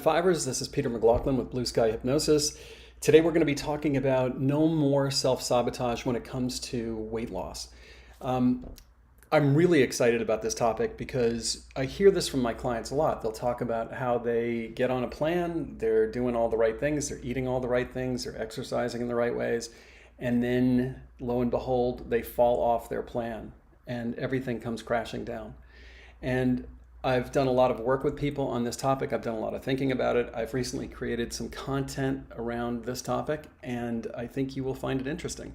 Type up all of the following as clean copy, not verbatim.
Fivers, this is Peter McLaughlin with Blue Sky Hypnosis. Today we're going to be talking about no more self-sabotage when it comes to weight loss. I'm really excited about this topic because I hear this from my clients a lot. They'll talk about how they get on a plan, they're doing all the right things, they're eating all the right things, they're exercising in the right ways, and then lo and behold, they fall off their plan and everything comes crashing down. And I've done a lot of work with people on this topic. I've done a lot of thinking about it. I've recently created some content around this topic, and I think you will find it interesting.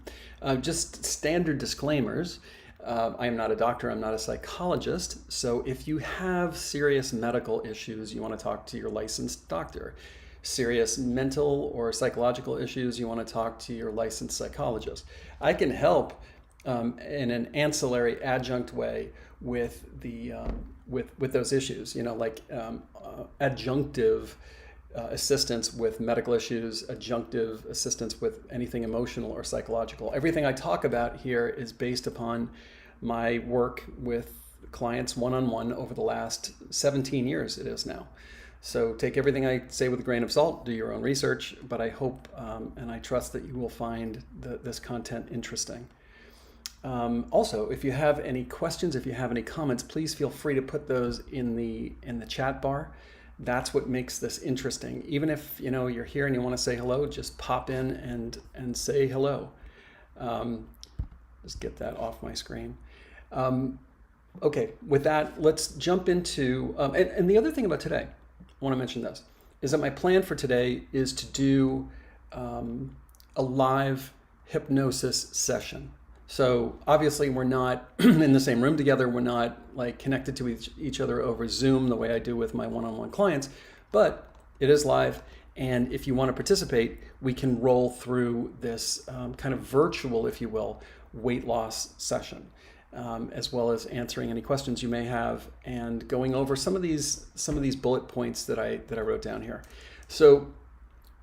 Just standard disclaimers. I am not a doctor, I'm not a psychologist, so if you have serious medical issues, you want to talk to your licensed doctor. Serious mental or psychological issues, you want to talk to your licensed psychologist. I can help in an ancillary adjunct way with the with those issues, like adjunctive assistance with medical issues, adjunctive assistance with anything emotional or psychological. Everything I talk about here is based upon my work with clients one-on-one over the last 17 years it is now. So take everything I say with a grain of salt, do your own research, but I hope and I trust that you will find this content interesting. Also, if you have any questions, if you have any comments, please feel free to put those in the chat bar. That's what makes this interesting. Even if you're here and you want to say hello, just pop in and say hello. Just get that off my screen. Okay, with that, let's jump into and the other thing about today, I want to mention this, is that my plan for today is to do a live hypnosis session. So obviously we're not in the same room together. We're not like connected to each other over Zoom the way I do with my one-on-one clients, but it is live. And if you want to participate, we can roll through this kind of virtual, if you will, weight loss session, as well as answering any questions you may have and going over some of these bullet points that I wrote down here. So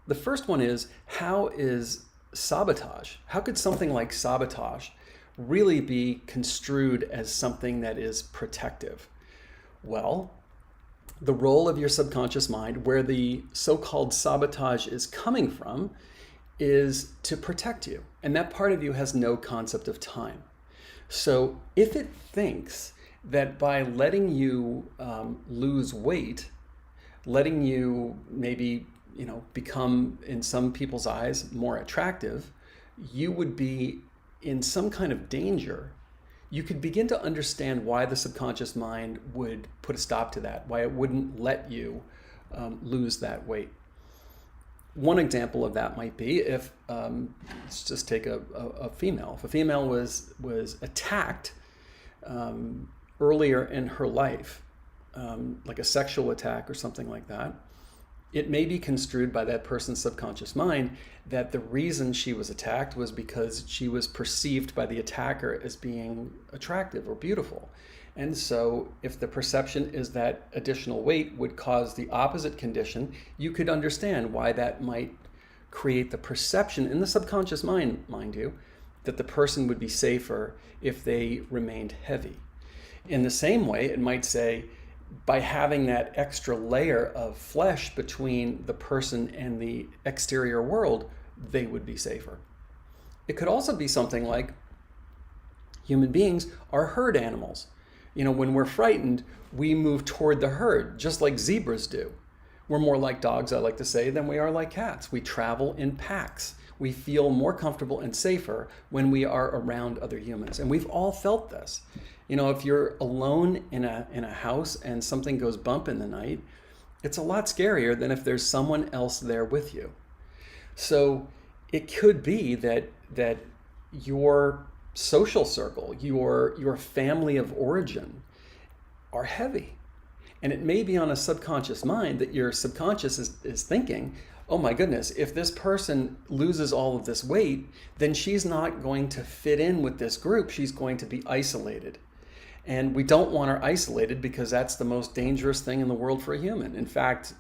the first one is, how is sabotage? How could something like sabotage really be construed as something that is protective? Well, the role of your subconscious mind, where the so-called sabotage is coming from, is to protect you. And that part of you has no concept of time. So if it thinks that by letting you lose weight, letting you maybe become, in some people's eyes, more attractive, you would be in some kind of danger. You could begin to understand why the subconscious mind would put a stop to that, why it wouldn't let you lose that weight. One example of that might be if, let's just take a female. If a female was attacked earlier in her life, like a sexual attack or something like that, it may be construed by that person's subconscious mind that the reason she was attacked was because she was perceived by the attacker as being attractive or beautiful. And so if the perception is that additional weight would cause the opposite condition, you could understand why that might create the perception in the subconscious mind you, that the person would be safer if they remained heavy. In the same way, it might say, by having that extra layer of flesh between the person and the exterior world, they would be safer. It could also be something like human beings are herd animals. When we're frightened, we move toward the herd, just like zebras do. We're more like dogs, I like to say, than we are like cats. We travel in packs. We feel more comfortable and safer when we are around other humans. And we've all felt this. If you're alone in a house and something goes bump in the night, it's a lot scarier than if there's someone else there with you. So it could be that your social circle, your family of origin are heavy. And it may be on a subconscious mind that your subconscious is thinking, oh my goodness, if this person loses all of this weight, then she's not going to fit in with this group. She's going to be isolated. And we don't want her isolated because that's the most dangerous thing in the world for a human. In fact,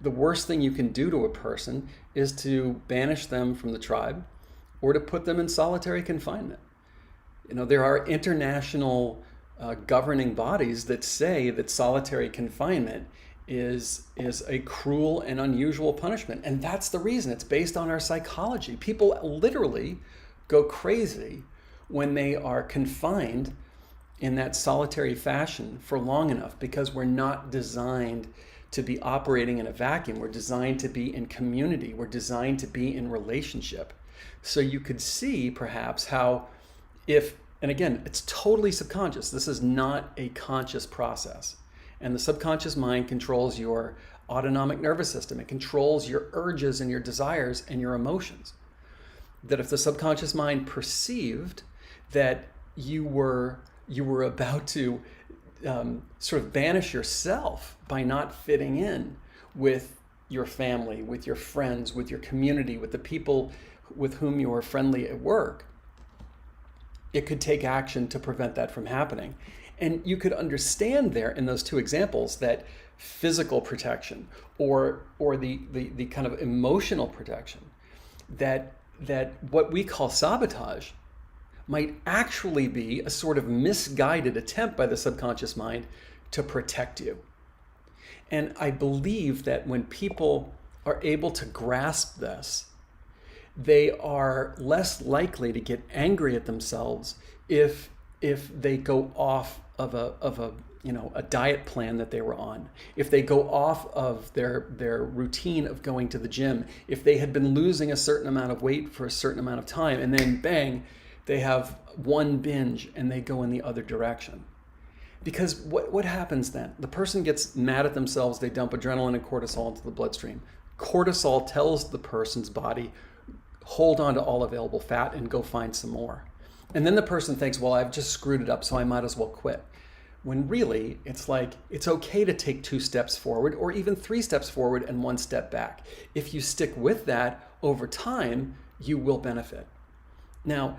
the worst thing you can do to a person is to banish them from the tribe or to put them in solitary confinement. There are international governing bodies that say that solitary confinement is a cruel and unusual punishment. And that's the reason. It's based on our psychology. People literally go crazy when they are confined in that solitary fashion for long enough, because we're not designed to be operating in a vacuum. We're designed to be in community. We're designed to be in relationship. So you could see perhaps how and again, it's totally subconscious. This is not a conscious process. And the subconscious mind controls your autonomic nervous system. It controls your urges and your desires and your emotions. That if the subconscious mind perceived that you were about to sort of banish yourself by not fitting in with your family, with your friends, with your community, with the people with whom you are friendly at work, it could take action to prevent that from happening. And you could understand there in those two examples that physical protection or the kind of emotional protection, that what we call sabotage might actually be a sort of misguided attempt by the subconscious mind to protect you. And I believe that when people are able to grasp this, they are less likely to get angry at themselves if they go off of a diet plan that they were on, if they go off of their routine of going to the gym, if they had been losing a certain amount of weight for a certain amount of time, and then bang, they have one binge and they go in the other direction. Because what happens then? The person gets mad at themselves, they dump adrenaline and cortisol into the bloodstream. Cortisol tells the person's body, hold on to all available fat and go find some more. And then the person thinks, well, I've just screwed it up, so I might as well quit. When really, it's like, it's okay to take 2 steps forward or even 3 steps forward and 1 step back. If you stick with that over time, you will benefit. Now,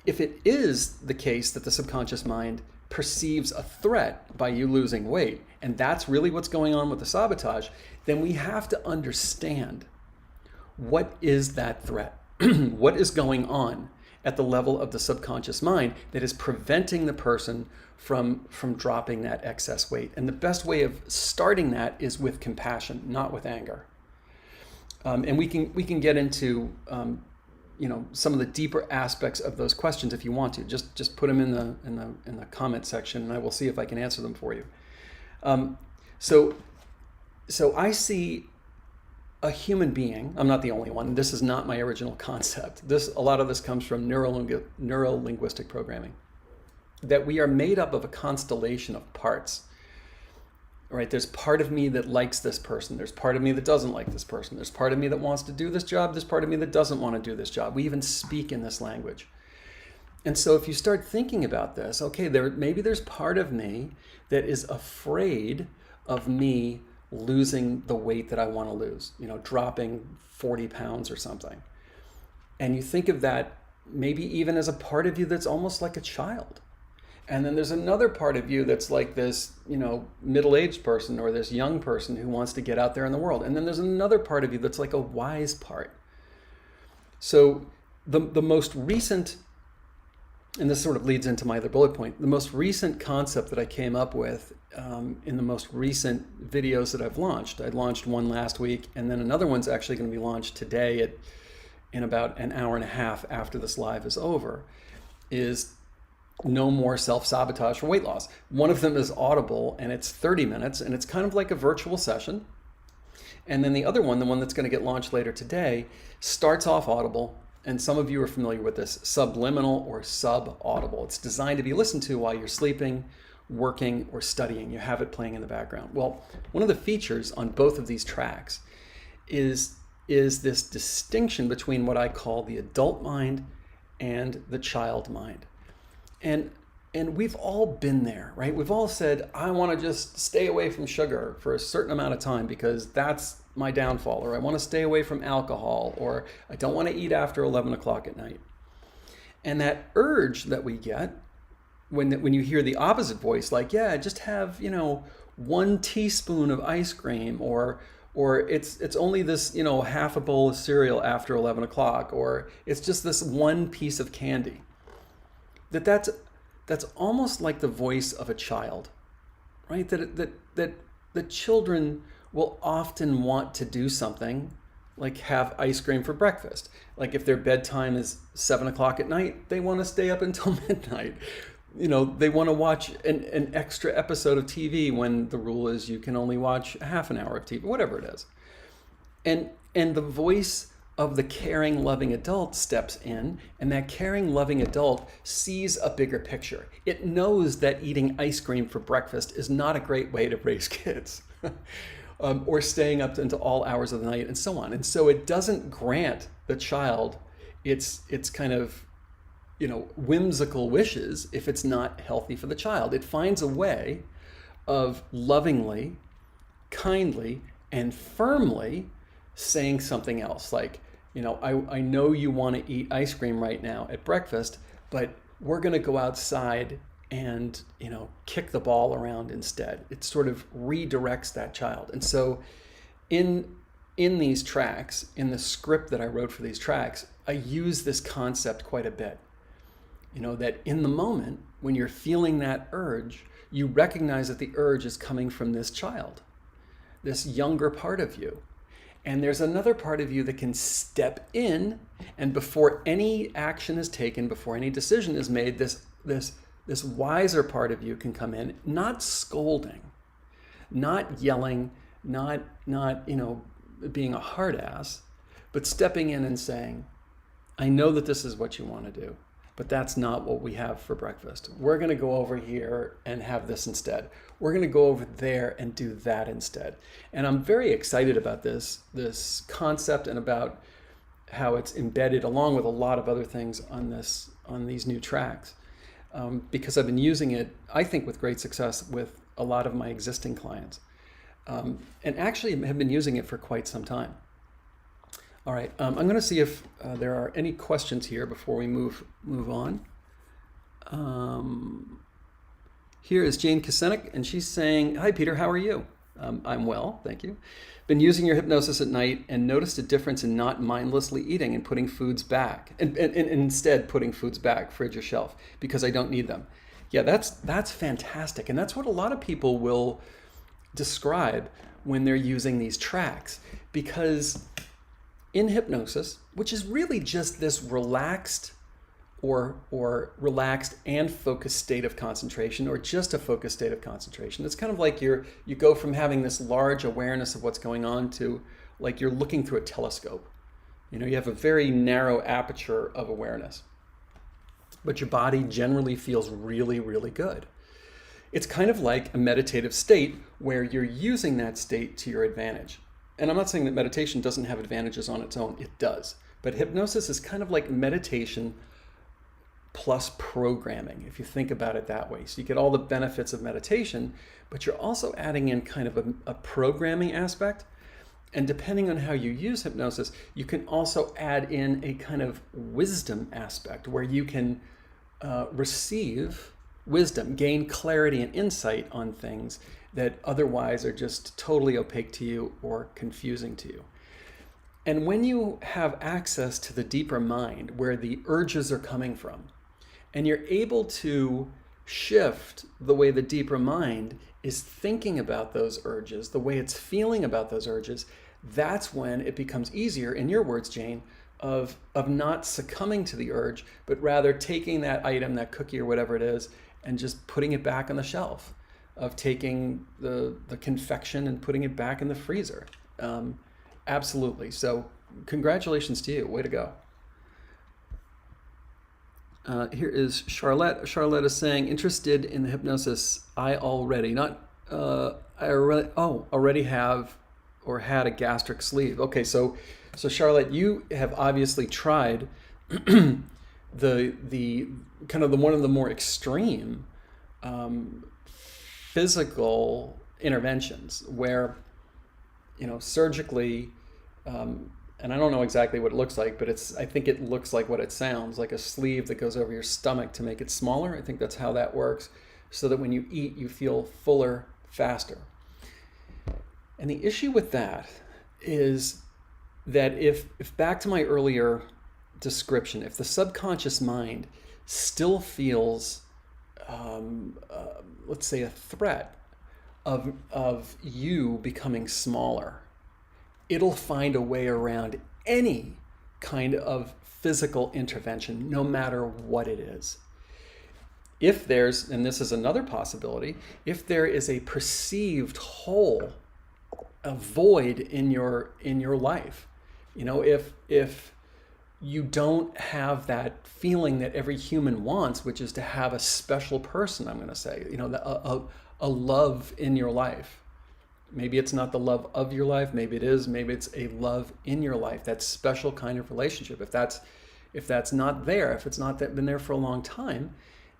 if it is the case that the subconscious mind perceives a threat by you losing weight, and that's really what's going on with the sabotage, then we have to understand, what is that threat? What is going on at the level of the subconscious mind that is preventing the person from dropping that excess weight? And the best way of starting that is with compassion, not with anger. And we can get into some of the deeper aspects of those questions if you want to. Just put them in the comment section, and I will see if I can answer them for you. So I see a human being. I'm not the only one. This is not my original concept. A lot of this comes from neuro-linguistic programming. That we are made up of a constellation of parts. Right? There's part of me that likes this person. There's part of me that doesn't like this person. There's part of me that wants to do this job. There's part of me that doesn't want to do this job. We even speak in this language. And so if you start thinking about this, okay, maybe there's part of me that is afraid of me losing the weight that I want to lose, dropping 40 pounds or something. And you think of that maybe even as a part of you that's almost like a child. And then there's another part of you that's like this, middle-aged person or this young person who wants to get out there in the world. And then there's another part of you that's like a wise part. So the most recent, and this sort of leads into my other bullet point, the most recent concept that I came up with in the most recent videos that I've launched. I launched one last week, and then another one's actually going to be launched today in about an hour and a half after this live is over, is no more self-sabotage for weight loss. One of them is Audible, and it's 30 minutes, and it's kind of like a virtual session. And then the other one, the one that's going to get launched later today, starts off Audible, and some of you are familiar with this, subliminal or sub-audible. It's designed to be listened to while you're sleeping, working, or studying. You have it playing in the background. Well, one of the features on both of these tracks is this distinction between what I call the adult mind and the child mind. And we've all been there, right? We've all said, I want to just stay away from sugar for a certain amount of time because that's my downfall, or I want to stay away from alcohol, or I don't want to eat after 11 o'clock at night. And that urge that we get when you hear the opposite voice, like, yeah, just have, 1 teaspoon of ice cream, or it's only this, half a bowl of cereal after 11 o'clock, or it's just this one piece of candy. That's almost like the voice of a child, right? That the children will often want to do something like have ice cream for breakfast. Like if their bedtime is 7 o'clock at night, they want to stay up until midnight. They want to watch an extra episode of TV when the rule is you can only watch a half an hour of TV, whatever it is. And the voice of the caring, loving adult steps in, and that caring, loving adult sees a bigger picture. It knows that eating ice cream for breakfast is not a great way to raise kids, or staying up into all hours of the night, and so on. And so it doesn't grant the child its kind of whimsical wishes if it's not healthy for the child. It finds a way of lovingly, kindly, and firmly saying something else like, I know you want to eat ice cream right now at breakfast, but we're going to go outside and, kick the ball around instead. It sort of redirects that child. And so in these tracks, in the script that I wrote for these tracks, I use this concept quite a bit. That in the moment when you're feeling that urge, you recognize that the urge is coming from this child, this younger part of you. And there's another part of you that can step in, and before any action is taken, before any decision is made, this wiser part of you can come in, not scolding, not yelling, not being a hard ass, but stepping in and saying, I know that this is what you want to do, but that's not what we have for breakfast. We're going to go over here and have this instead. We're going to go over there and do that instead. And I'm very excited about this concept and about how it's embedded along with a lot of other things on these new tracks, because I've been using it, I think, with great success with a lot of my existing clients, and actually have been using it for quite some time. All right, I'm going to see if there are any questions here before we move on. Here is Jane Kasenik, and she's saying, "Hi, Peter, how are you?" I'm well, thank you. Been using your hypnosis at night and noticed a difference in not mindlessly eating and putting foods back, and instead putting foods back, fridge or shelf, because I don't need them. Yeah, that's fantastic, and that's what a lot of people will describe when they're using these tracks, because in hypnosis, which is really just this relaxed or relaxed and focused state of concentration, or just a focused state of concentration. It's kind of like you go from having this large awareness of what's going on to like you're looking through a telescope. You have a very narrow aperture of awareness, but your body generally feels really, really good. It's kind of like a meditative state where you're using that state to your advantage. And I'm not saying that meditation doesn't have advantages on its own. It does. But hypnosis is kind of like meditation plus programming, if you think about it that way. So you get all the benefits of meditation, but you're also adding in kind of a programming aspect. And depending on how you use hypnosis, you can also add in a kind of wisdom aspect where you can receive wisdom, gain clarity and insight on things that otherwise are just totally opaque to you or confusing to you. And when you have access to the deeper mind, where the urges are coming from, and you're able to shift the way the deeper mind is thinking about those urges, the way it's feeling about those urges, that's when it becomes easier, in your words, Jane, of not succumbing to the urge, but rather taking that item, that cookie or whatever it is, and just putting it back on the shelf, of taking the confection and putting it back in the freezer. Absolutely. So congratulations to you. Way to go. Here is Charlotte. Charlotte is saying, interested in the hypnosis. I already have or had a gastric sleeve. Okay, so Charlotte, you have obviously tried the kind of one of the more extreme physical interventions where, surgically, and I don't know exactly what it looks like, but I think it looks like what it sounds like, a sleeve that goes over your stomach to make it smaller. I think that's how that works, so that when you eat, you feel fuller faster. And the issue with that is that if back to my earlier description, if the subconscious mind still feels, let's say, a threat, of you becoming smaller, it'll find a way around any kind of physical intervention, no matter what it is. If there's, and this is another possibility, if there is a perceived hole, a void in your life, if you don't have that feeling that every human wants, which is to have a special person, I'm going to say, a love in your life. Maybe it's not the love of your life, maybe it is, maybe it's a love in your life, that special kind of relationship. If that's not there, if it's not been there for a long time,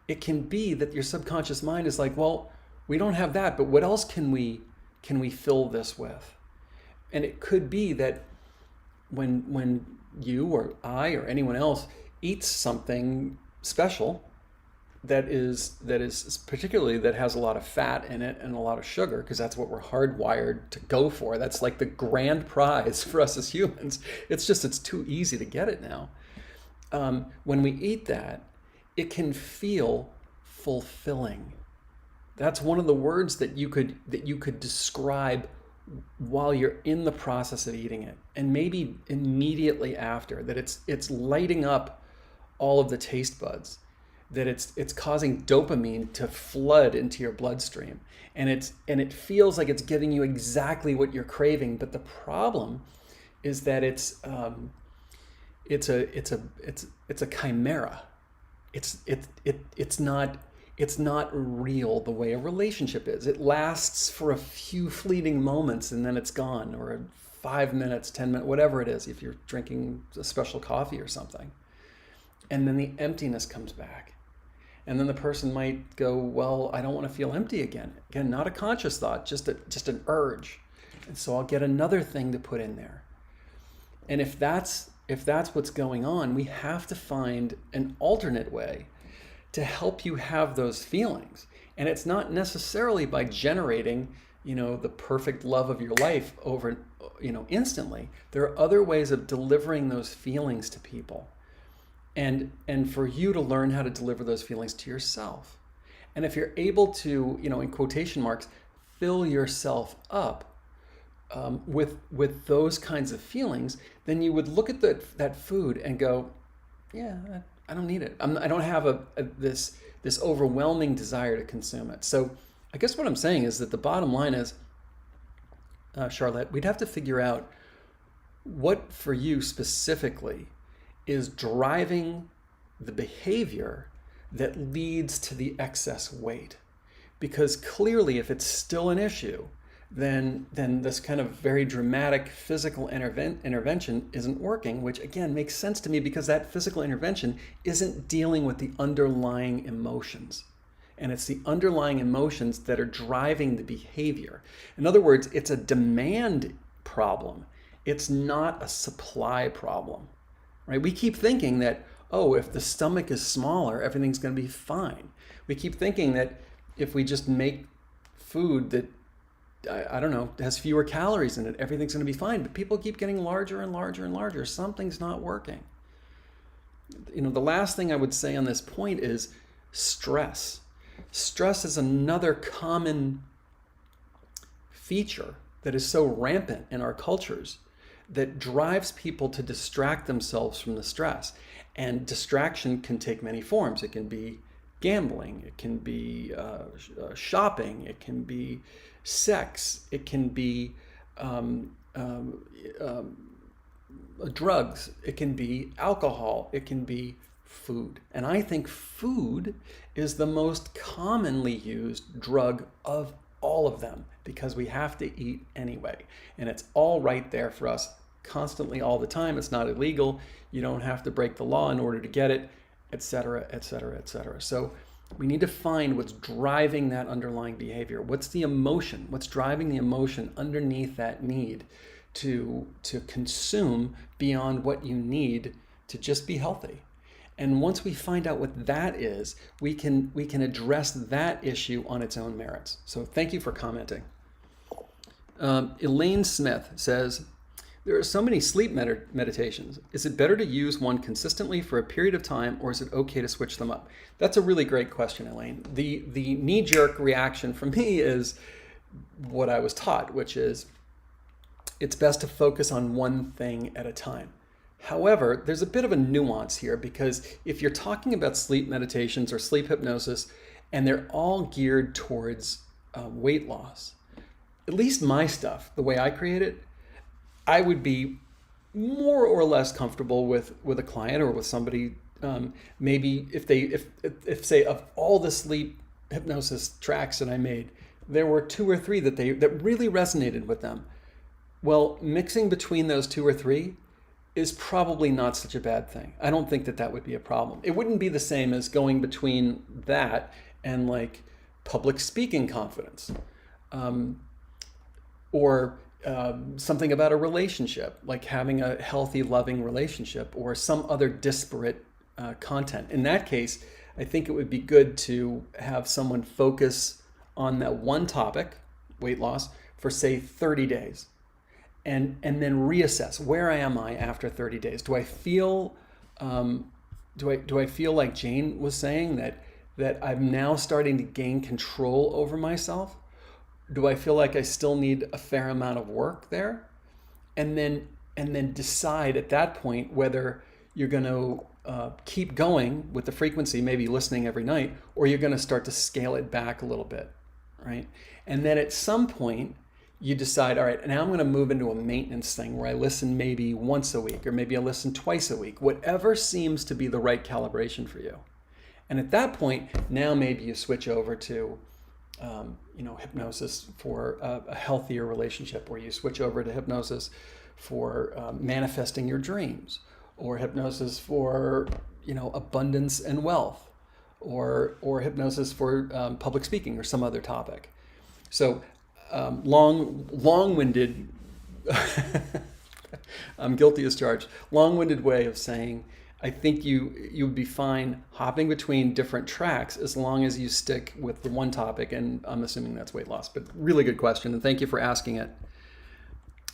it can be that your subconscious mind is like, well, we don't have that, but what else can we fill this with? And it could be that when you or I or anyone else eats something special that is particularly that has a lot of fat in it and a lot of sugar, because that's what we're hardwired to go for. That's like the grand prize for us as humans. It's too easy to get it now. When we eat that, it can feel fulfilling. That's one of the words that you could describe while you're in the process of eating it, and maybe immediately after, that it's lighting up all of the taste buds, that it's causing dopamine to flood into your bloodstream, and it feels like it's giving you exactly what you're craving. But the problem is that it's a chimera. It's not real the way a relationship is. It lasts for a few fleeting moments and then it's gone, or 5 minutes, 10 minutes, whatever it is, if you're drinking a special coffee or something. And then the emptiness comes back. And then the person might go, well, I don't want to feel empty again. Again, not a conscious thought, just an urge. And so I'll get another thing to put in there. And if that's what's going on, we have to find an alternate way to help you have those feelings. And it's not necessarily by generating, the perfect love of your life over, instantly. There are other ways of delivering those feelings to people. And for you to learn how to deliver those feelings to yourself. And if you're able to, in quotation marks, fill yourself up with those kinds of feelings, then you would look at that food and go, yeah, I don't need it. I don't have this overwhelming desire to consume it. So I guess what I'm saying is that the bottom line is, Charlotte, we'd have to figure out what for you specifically is driving the behavior that leads to the excess weight. Because clearly, if it's still an issue, then this kind of very dramatic physical intervention isn't working, which again makes sense to me, because that physical intervention isn't dealing with the underlying emotions. And it's the underlying emotions that are driving the behavior. In other words, it's a demand problem. It's not a supply problem, right? We keep thinking that, if the stomach is smaller, everything's going to be fine. We keep thinking that if we just make food that, I don't know, has fewer calories in it, everything's going to be fine. But people keep getting larger and larger and larger. Something's not working. The last thing I would say on this point is stress. Stress is another common feature that is so rampant in our cultures that drives people to distract themselves from the stress. And distraction can take many forms. It can be gambling, it can be shopping, it can be sex, it can be drugs, it can be alcohol, it can be food. And I think food is the most commonly used drug of all of them, because we have to eat anyway. And it's all right there for us constantly all the time. It's not illegal. You don't have to break the law in order to get it, etc., etc., etc. So we need to find what's driving that underlying behavior. What's the emotion? What's driving the emotion underneath that need to consume beyond what you need to just be healthy? And once we find out what that is, we can address that issue on its own merits. So thank you for commenting. Elaine Smith says, there are so many sleep meditations. Is it better to use one consistently for a period of time, or is it okay to switch them up? That's a really great question, Elaine. The knee-jerk reaction from me is what I was taught, which is it's best to focus on one thing at a time. However, there's a bit of a nuance here, because if you're talking about sleep meditations or sleep hypnosis and they're all geared towards weight loss, at least my stuff, the way I create it, I would be more or less comfortable with a client or with somebody. Maybe if say of all the sleep hypnosis tracks that I made, there were 2 or 3 that really resonated with them. Well, mixing between those 2 or 3 is probably not such a bad thing. I don't think that would be a problem. It wouldn't be the same as going between that and like public speaking confidence, or something about a relationship, like having a healthy, loving relationship, or some other disparate content. In that case, I think it would be good to have someone focus on that one topic, weight loss, for say 30 days. And then reassess, where am I after 30 days? Do I feel do I feel like Jane was saying, that I'm now starting to gain control over myself? Do I feel like I still need a fair amount of work there? And then decide at that point whether you're going to keep going with the frequency, maybe listening every night, or you're going to start to scale it back a little bit, right? And then at some point, you decide, all right, now I'm going to move into a maintenance thing where I listen maybe once a week, or maybe I listen twice a week, whatever seems to be the right calibration for you. And at that point, now maybe you switch over to, hypnosis for a healthier relationship, or you switch over to hypnosis for manifesting your dreams, or hypnosis for, abundance and wealth, or hypnosis for public speaking or some other topic. So long-winded, I'm guilty as charged, long-winded way of saying, I think you would be fine hopping between different tracks as long as you stick with the one topic, and I'm assuming that's weight loss. But really good question, and thank you for asking it.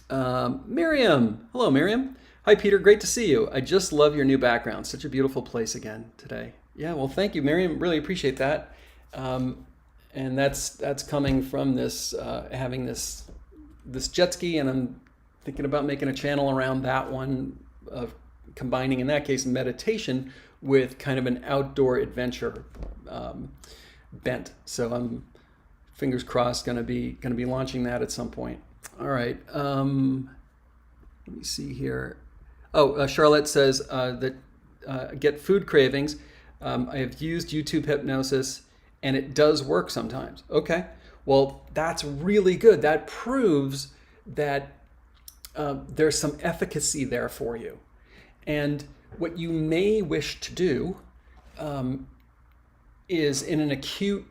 Miriam. Hello, Miriam. Hi, Peter. Great to see you. I just love your new background. Such a beautiful place again today. Yeah, well, thank you, Miriam. Really appreciate that. And that's coming from this having this jet ski, and I'm thinking about making a channel around that one, of combining, in that case, meditation with kind of an outdoor adventure bent. So I'm, fingers crossed, going to be launching that at some point. All right. Let me see here. Oh, Charlotte says that get food cravings. I have used YouTube hypnosis, and it does work sometimes. Okay, well, that's really good. That proves that there's some efficacy there for you. And what you may wish to do is, in an acute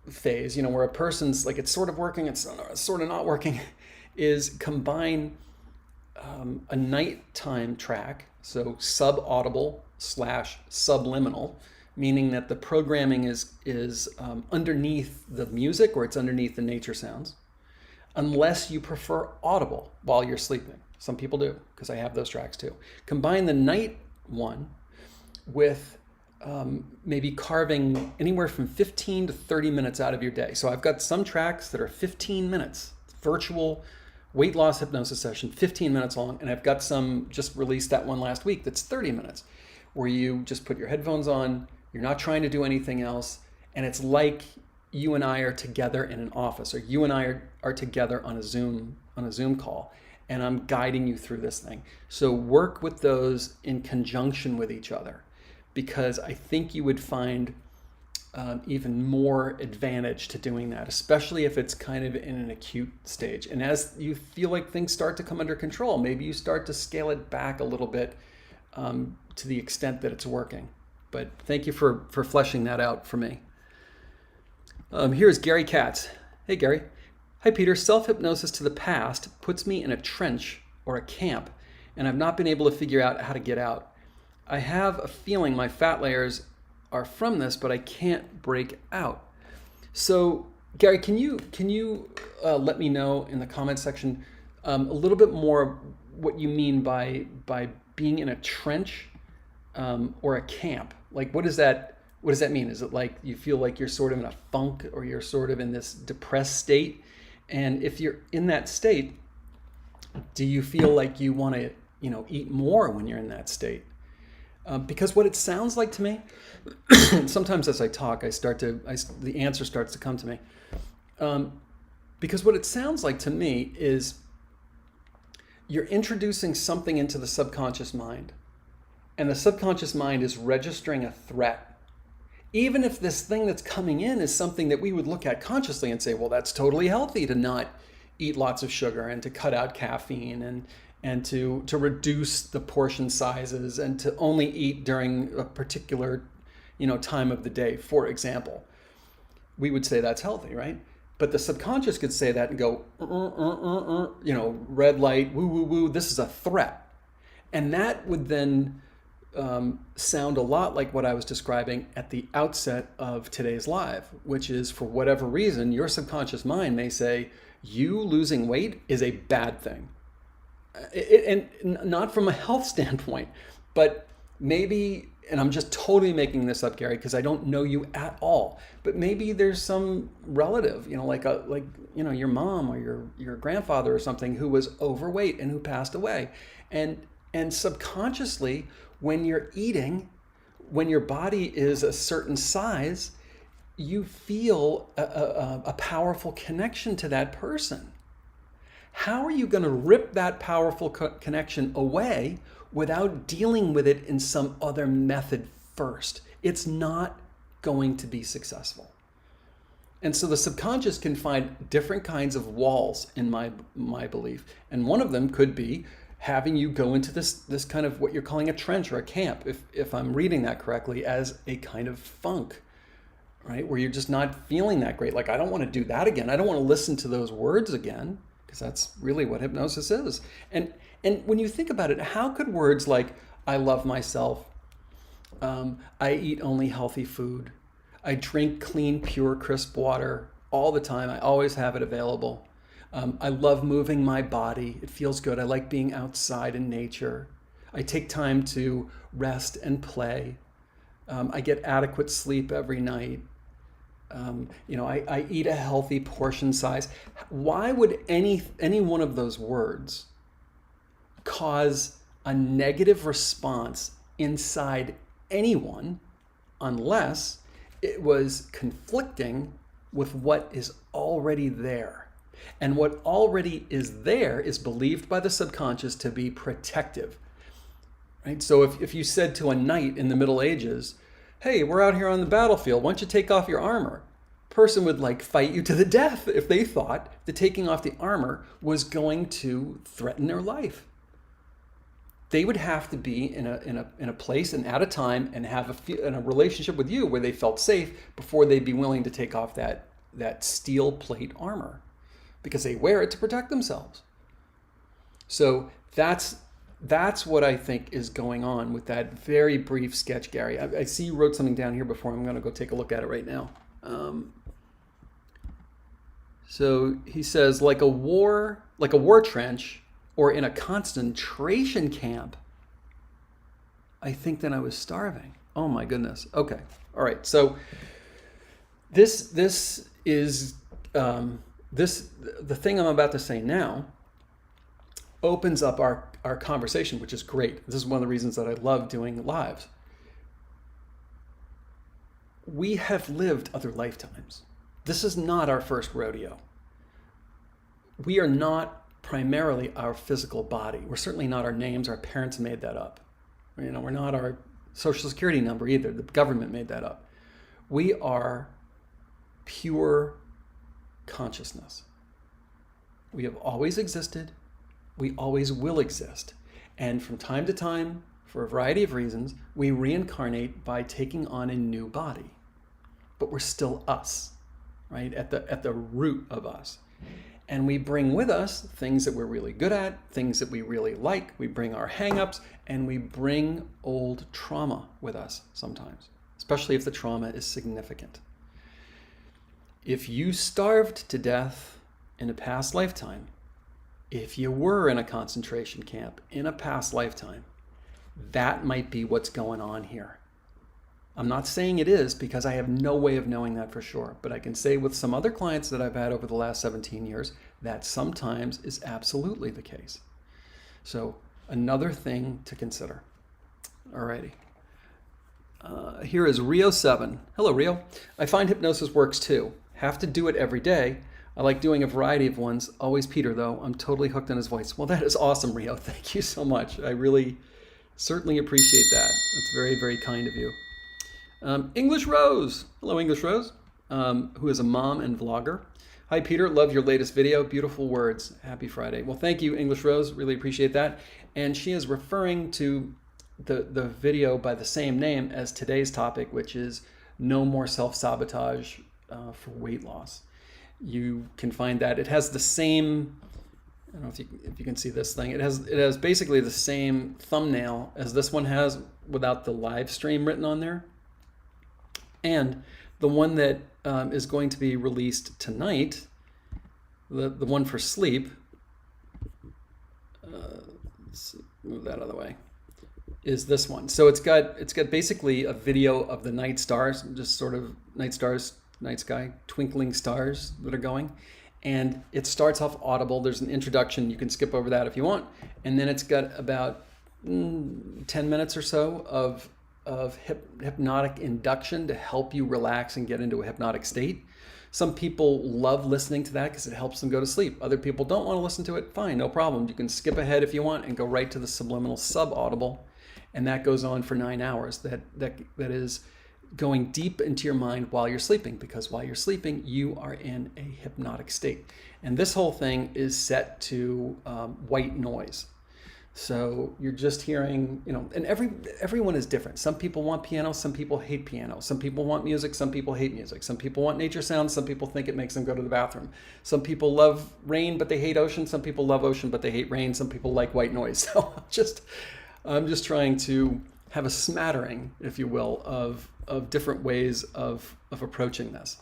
phase, where a person's like, it's sort of working, it's sort of not working, is combine a nighttime track, so sub-audible / subliminal, meaning that the programming is underneath the music, or it's underneath the nature sounds, unless you prefer audible while you're sleeping. Some people do, because I have those tracks too. Combine the night one with maybe carving anywhere from 15 to 30 minutes out of your day. So I've got some tracks that are 15 minutes, virtual weight loss hypnosis session, 15 minutes long, and I've got some, just released that one last week, that's 30 minutes, where you just put your headphones on, you're not trying to do anything else, and it's like you and I are together in an office, or you and I are together on a Zoom call, and I'm guiding you through this thing. So work with those in conjunction with each other, because I think you would find even more advantage to doing that, especially if it's kind of in an acute stage. And as you feel like things start to come under control, maybe you start to scale it back a little bit to the extent that it's working. But thank you for fleshing that out for me. Here's Gary Katz. Hey, Gary. Hi, Peter. Self-hypnosis to the past puts me in a trench or a camp, and I've not been able to figure out how to get out. I have a feeling my fat layers are from this, but I can't break out. So, Gary, can you let me know in the comment section a little bit more what you mean by being in a trench or a camp? Like, what does that mean? Is it like you feel like you're sort of in a funk, or you're sort of in this depressed state, And if you're in that state, do you feel like you want to, eat more when you're in that state? Because what it sounds like to me, sometimes as I talk, the answer starts to come to me. Because what it sounds like to me is you're introducing something into the subconscious mind, and the subconscious mind is registering a threat. Even if this thing that's coming in is something that we would look at consciously and say, well, that's totally healthy to not eat lots of sugar and to cut out caffeine and to reduce the portion sizes and to only eat during a particular, time of the day, for example. We would say that's healthy, right? But the subconscious could say that and go, red light, woo, woo, woo, this is a threat. And that would then sound a lot like what I was describing at the outset of today's live, which is, for whatever reason, your subconscious mind may say, you losing weight is a bad thing. And not from a health standpoint, but maybe, and I'm just totally making this up, Gary, because I don't know you at all, but maybe there's some relative, like your mom or your grandfather or something who was overweight and who passed away. And subconsciously, when you're eating, when your body is a certain size, you feel a powerful connection to that person. How are you going to rip that powerful connection away without dealing with it in some other method first? It's not going to be successful. And so the subconscious can find different kinds of walls, in my belief. And one of them could be having you go into this kind of what you're calling a trench or a camp, if I'm reading that correctly, as a kind of funk, right? Where you're just not feeling that great. Like, I don't want to do that again. I don't want to listen to those words again, because that's really what hypnosis is. And when you think about it, how could words like, I love myself, I eat only healthy food, I drink clean, pure, crisp water all the time, I always have it available, I love moving my body, it feels good, I like being outside in nature, I take time to rest and play, I get adequate sleep every night, I eat a healthy portion size. Why would any one of those words cause a negative response inside anyone unless it was conflicting with what is already there? And what already is there is believed by the subconscious to be protective, right? So if you said to a knight in the Middle Ages, hey, we're out here on the battlefield, why don't you take off your armor? Person would fight you to the death if they thought the taking off the armor was going to threaten their life. They would have to be in a place and at a time and have a relationship with you where they felt safe before they'd be willing to take off that steel plate armor, because they wear it to protect themselves. So that's what I think is going on with that very brief sketch, Gary. I see you wrote something down here before. I'm going to go take a look at it right now. So he says, like a war trench or in a concentration camp, I think that I was starving. Oh my goodness. Okay. All right. So this is the thing I'm about to say now opens up our conversation, which is great. This is one of the reasons that I love doing lives. We have lived other lifetimes. This is not our first rodeo. We are not primarily our physical body. We're certainly not our names. Our parents made that up. We're not our social security number either. The government made that up. We are pure consciousness. We have always existed. We always will exist. And from time to time, for a variety of reasons, we reincarnate by taking on a new body. But we're still us, right? At the root of us. And we bring with us things that we're really good at, things that we really like. We bring our hang-ups, and we bring old trauma with us sometimes, especially if the trauma is significant. If you starved to death in a past lifetime, if you were in a concentration camp in a past lifetime, that might be what's going on here. I'm not saying it is because I have no way of knowing that for sure, but I can say with some other clients that I've had over the last 17 years, that sometimes is absolutely the case. So another thing to consider. Alrighty. Here is Rio7. Hello, Rio. I find hypnosis works too. Have to do it every day. I like doing a variety of ones. Always Peter, though. I'm totally hooked on his voice. Well, that is awesome, Rio. Thank you so much. I really certainly appreciate that. That's very, very kind of you. English Rose. Hello, English Rose, who is a mom and vlogger. Hi, Peter. Love your latest video. Beautiful words. Happy Friday. Well, thank you, English Rose. Really appreciate that. And she is referring to the video by the same name as today's topic, which is no more self-sabotage for weight loss. You can find that. It has the same, I don't know if you can see this thing. It has basically the same thumbnail as this one has without the live stream written on there. And the one that is going to be released tonight, the one for sleep, let's move that out of the way, is this one. So it's got basically a video of the night stars, just sort of night stars, night sky, twinkling stars that are going. And it starts off audible. There's an introduction. You can skip over that if you want. And then it's got about 10 minutes or so of hypnotic induction to help you relax and get into a hypnotic state. Some people love listening to that because it helps them go to sleep. Other people don't want to listen to it. Fine, no problem. You can skip ahead if you want and go right to the subliminal subaudible. And that goes on for 9 hours. That is going deep into your mind while you're sleeping, because while you're sleeping, you are in a hypnotic state. And this whole thing is set to white noise. So you're just hearing, and everyone is different. Some people want piano, some people hate piano. Some people want music, some people hate music. Some people want nature sounds, some people think it makes them go to the bathroom. Some people love rain, but they hate ocean. Some people love ocean, but they hate rain. Some people like white noise. So I'm just trying to have a smattering, if you will, of different ways of approaching this.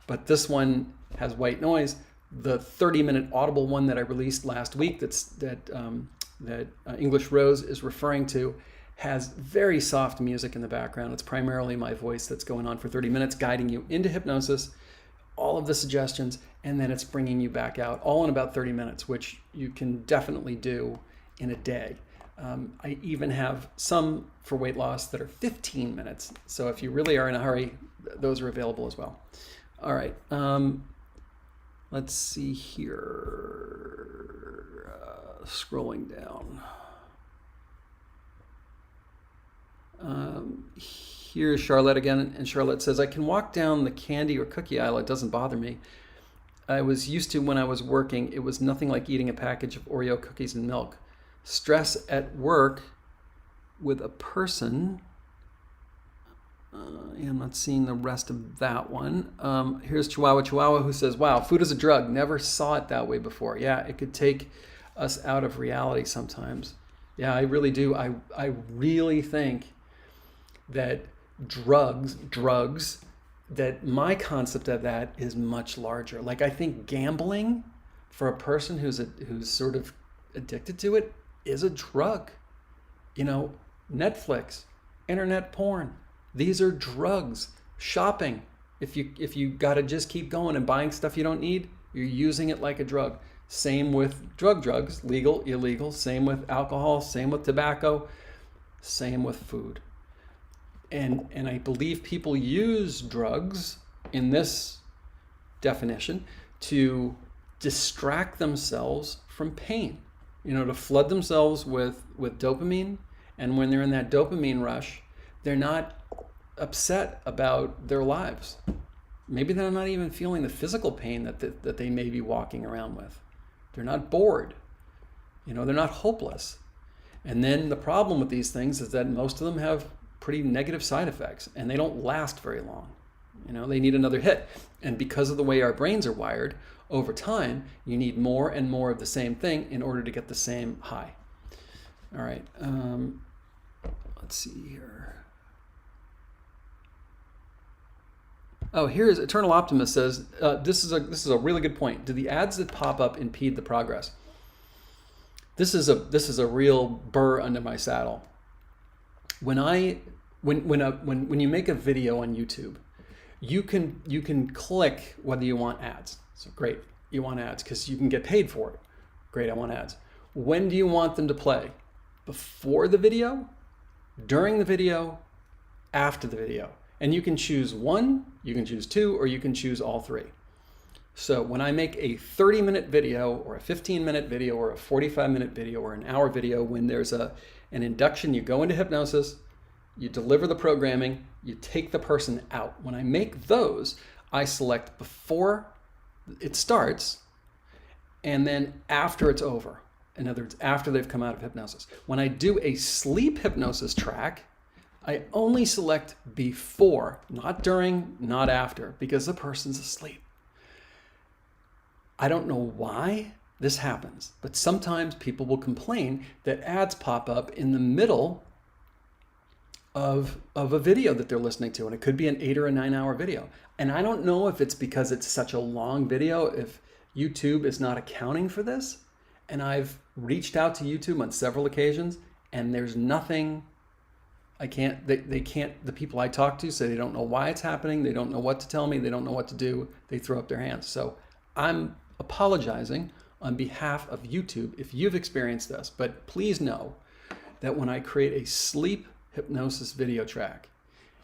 But this one has white noise. The 30-minute audible one that I released last week that English Rose is referring to has very soft music in the background. It's primarily my voice that's going on for 30 minutes, guiding you into hypnosis, all of the suggestions, and then it's bringing you back out, all in about 30 minutes, which you can definitely do in a day. I even have some for weight loss that are 15 minutes. So if you really are in a hurry, those are available as well. All right. Let's see here. Scrolling down. Here's Charlotte again. And Charlotte says, I can walk down the candy or cookie aisle. It doesn't bother me. I was used to when I was working. It was nothing like eating a package of Oreo cookies and milk. Stress at work with a person. I'm not seeing the rest of that one. Here's Chihuahua who says, wow, food is a drug. Never saw it that way before. Yeah, it could take us out of reality sometimes. Yeah, I really do. I really think that drugs, that my concept of that is much larger. Like, I think gambling for a person who's sort of addicted to it is a drug. Netflix, internet porn, these are drugs. Shopping, if you gotta just keep going and buying stuff you don't need, you're using it like a drug. Same with drugs, legal, illegal. Same with alcohol, same with tobacco, same with food. And I believe people use drugs in this definition to distract themselves from pain. To flood themselves with dopamine. And when they're in that dopamine rush, they're not upset about their lives. Maybe they're not even feeling the physical pain that they may be walking around with. They're not bored. They're not hopeless. And then the problem with these things is that most of them have pretty negative side effects, and they don't last very long. They need another hit. And because of the way our brains are wired, over time, you need more and more of the same thing in order to get the same high. All right. Let's see here. Oh, here's Eternal Optimist says, this is a really good point. Do the ads that pop up impede the progress? This is a real burr under my saddle. When I when you make a video on YouTube, you can click whether you want ads. So great, you want ads because you can get paid for it. Great, I want ads. When do you want them to play? Before the video, during the video, after the video. And you can choose one, you can choose two, or you can choose all three. So when I make a 30-minute video or a 15-minute video or a 45-minute video or an hour video, when there's an induction, you go into hypnosis, you deliver the programming, you take the person out. When I make those, I select before it starts and then after it's over. In other words, after they've come out of hypnosis. When I do a sleep hypnosis track, I only select before, not during, not after, because the person's asleep. I don't know why this happens, but sometimes people will complain that ads pop up in the middle of a video that they're listening to, and it could be an 8 or a 9 hour video. And I don't know if it's because it's such a long video, if YouTube is not accounting for this. And I've reached out to YouTube on several occasions, and there's nothing. They can't, the people I talk to say they don't know why it's happening. They don't know what to tell me. They don't know what to do. They throw up their hands. So I'm apologizing on behalf of YouTube if you've experienced this, but please know that when I create a sleep hypnosis video track,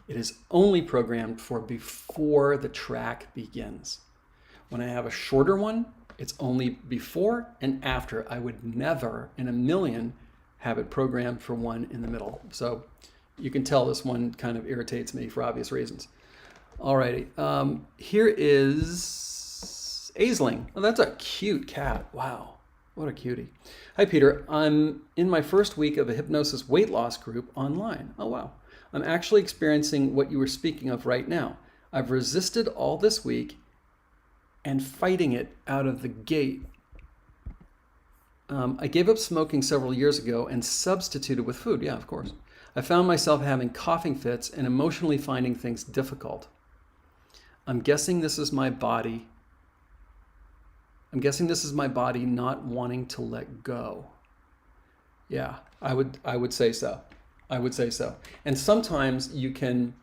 it is only programmed for before the track begins. When I have a shorter one, it's only before and after. I would never in a million have it programmed for one in the middle. So you can tell this one kind of irritates me for obvious reasons. Alrighty, here is Aisling. Oh, that's a cute cat. Wow, what a cutie. Hi, Peter. I'm in my first week of a hypnosis weight loss group online. Oh, wow. I'm actually experiencing what you were speaking of right now. I've resisted all this week and fighting it out of the gate. I gave up smoking several years ago and substituted with food. Yeah, of course. I found myself having coughing fits and emotionally finding things difficult. I'm guessing this is my body not wanting to let go. Yeah, I would say so. I would say so. And sometimes you can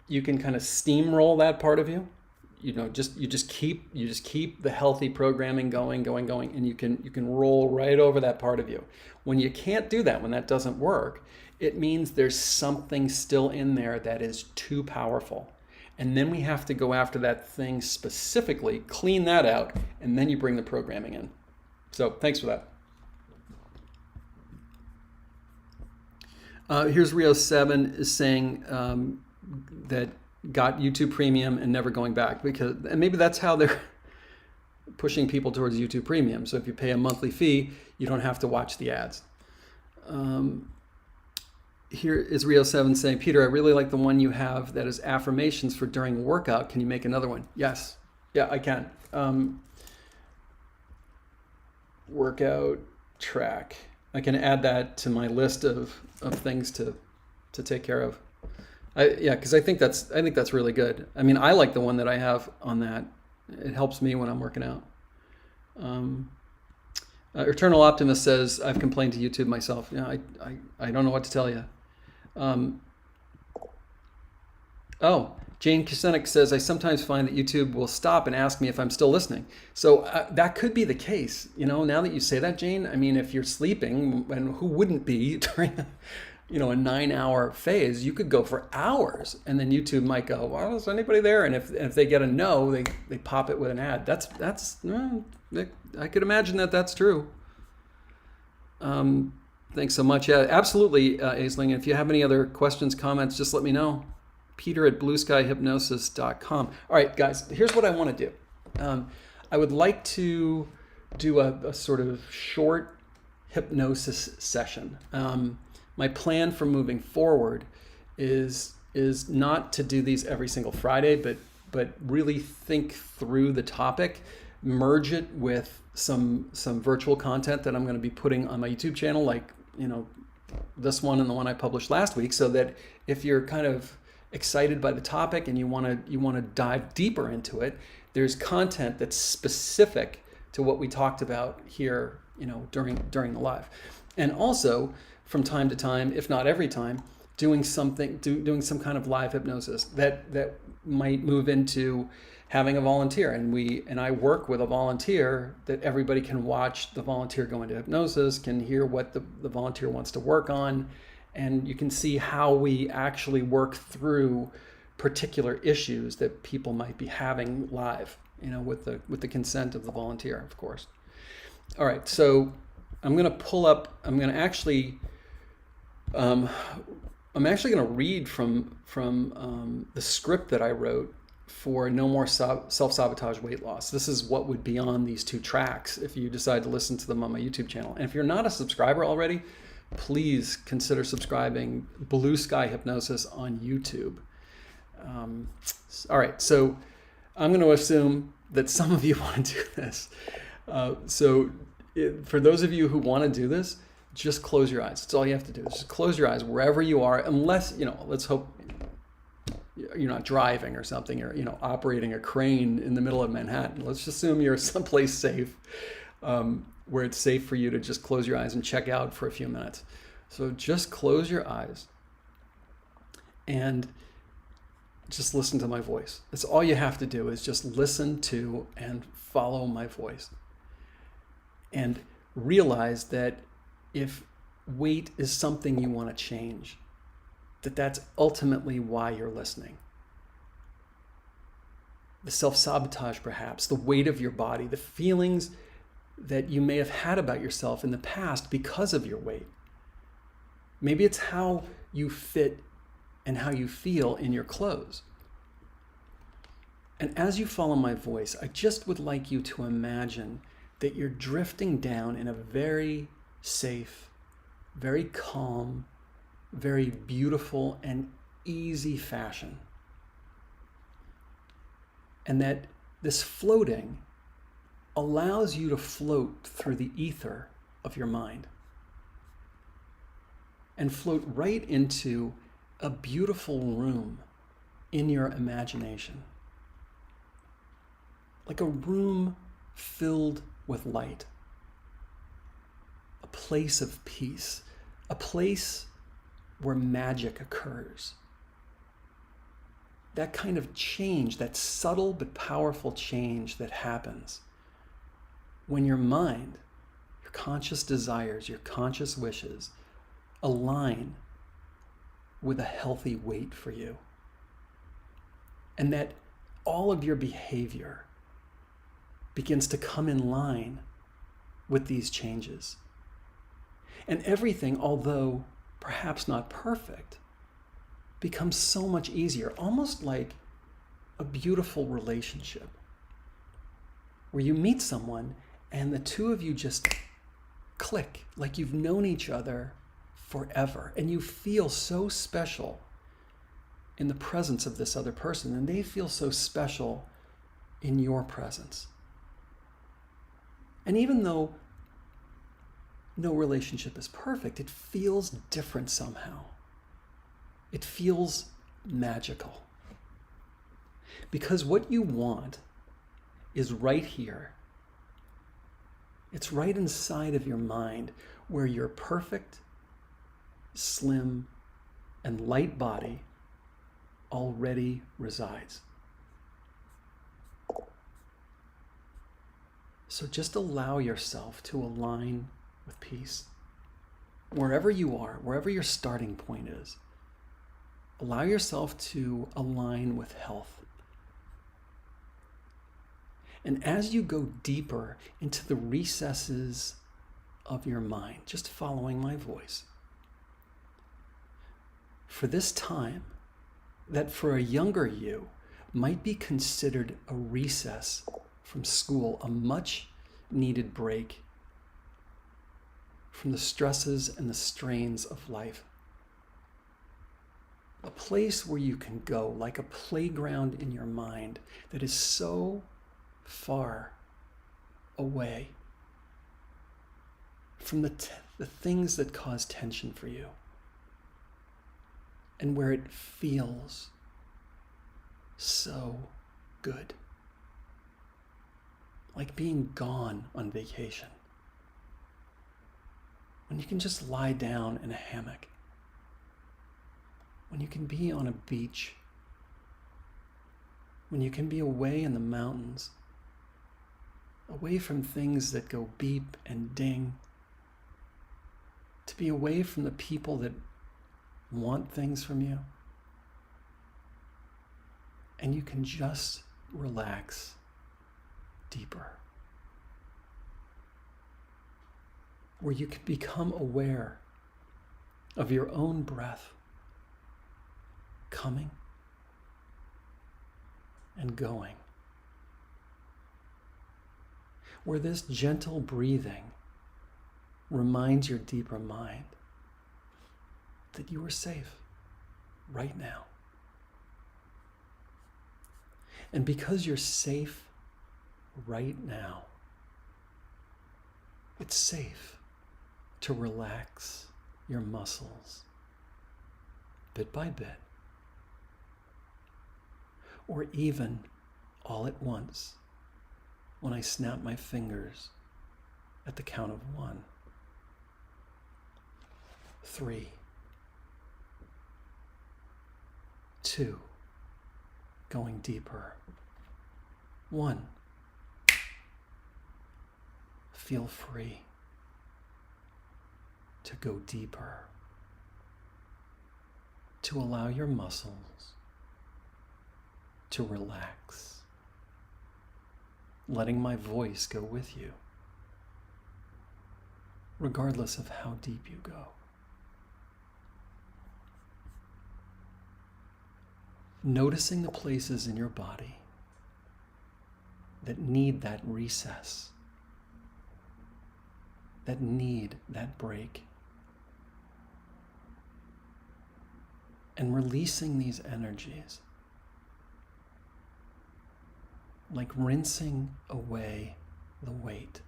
kind of steamroll that part of you. You just keep the healthy programming going, and you can roll right over that part of you. When you can't do that, when that doesn't work, it means there's something still in there that is too powerful. And then we have to go after that thing specifically, clean that out, and then you bring the programming in. So thanks for that. Here's Rio7 is saying that got YouTube Premium and never going back, and maybe that's how they're pushing people towards YouTube Premium. So if you pay a monthly fee, you don't have to watch the ads. Here is Rio7 saying, Peter, I really like the one you have that is affirmations for during workout. Can you make another one? Yes. Yeah, I can. Workout track. I can add that to my list of things to take care of. Because I think that's really good. I mean, I like the one that I have on that. It helps me when I'm working out. Eternal Optimist says, I've complained to YouTube myself. Yeah, I don't know what to tell you. Jane Kusenik says, I sometimes find that YouTube will stop and ask me if I'm still listening. So that could be the case. Now that you say that, Jane, I mean, if you're sleeping, and who wouldn't be during a 9-hour phase, you could go for hours, and then YouTube might go, well, is anybody there? And if they get a no, they pop it with an ad. I could imagine that's true. Thanks so much. Yeah, absolutely, Aisling. If you have any other questions, comments, just let me know. Peter@blueskyhypnosis.com. All right, guys, here's what I want to do. I would like to do a sort of short hypnosis session. My plan for moving forward is not to do these every single Friday, but really think through the topic, merge it with some virtual content that I'm going to be putting on my YouTube channel, like this one and the one I published last week, so that if you're kind of excited by the topic and you want to dive deeper into it, there's content that's specific to what we talked about here, during the live. And also, from time to time, if not every time, doing something, doing some kind of live hypnosis that might move into having a volunteer. And I work with a volunteer that everybody can watch the volunteer go into hypnosis, can hear what the volunteer wants to work on, and you can see how we actually work through particular issues that people might be having live, with the consent of the volunteer, of course. All right, so I'm going to actually going to read from the script that I wrote for No More Self-Sabotage Weight Loss. This is what would be on these 2 tracks if you decide to listen to them on my YouTube channel. And if you're not a subscriber already, please consider subscribing. Blue Sky Hypnosis on YouTube. All right, so I'm going to assume that some of you want to do this. For those of you who want to do this, just close your eyes. That's all you have to do. Just close your eyes wherever you are, unless, let's hope you're not driving or something, or, operating a crane in the middle of Manhattan. Let's just assume you're someplace safe, where it's safe for you to just close your eyes and check out for a few minutes. So just close your eyes and just listen to my voice. That's all you have to do, is just listen to and follow my voice. And realize that if weight is something you want to change, that's ultimately why you're listening. The self-sabotage, perhaps, the weight of your body, the feelings that you may have had about yourself in the past because of your weight. Maybe it's how you fit and how you feel in your clothes. And as you follow my voice, I just would like you to imagine that you're drifting down in a very safe, very calm, very beautiful and easy fashion. And that this floating allows you to float through the ether of your mind and float right into a beautiful room in your imagination. Like a room filled with light. A place of peace. A place where magic occurs. That kind of change, that subtle but powerful change that happens when your mind, your conscious desires, your conscious wishes align with a healthy weight for you. And that all of your behavior begins to come in line with these changes. And everything, although perhaps not perfect, becomes so much easier, almost like a beautiful relationship where you meet someone and the two of you just click, like you've known each other forever, and you feel so special in the presence of this other person, and they feel so special in your presence. And even though no relationship is perfect, it feels different somehow. It feels magical. Because what you want is right here. It's right inside of your mind, where your perfect, slim, and light body already resides. So just allow yourself to align with peace. Wherever you are, wherever your starting point is, allow yourself to align with health. And as you go deeper into the recesses of your mind, just following my voice, for this time, that for a younger you might be considered a recess from school, a much needed break from the stresses and the strains of life. A place where you can go, like a playground in your mind that is so far away from the things that cause tension for you, and where it feels so good, like being gone on vacation, when you can just lie down in a hammock when you can be on a beach, when you can be away in the mountains, away from things that go beep and ding, to be away from the people that want things from you, and you can just relax deeper, where you can become aware of your own breath coming and going, where this gentle breathing reminds your deeper mind that you are safe right now. And because you're safe right now, it's safe to relax your muscles bit by bit, or even all at once when I snap my fingers at the count of 1, 3, 2, going deeper. 1. Feel free to go deeper, to allow your muscles to relax, letting my voice go with you, regardless of how deep you go. Noticing the places in your body that need that recess, that need that break, and releasing these energies, like rinsing away the weight,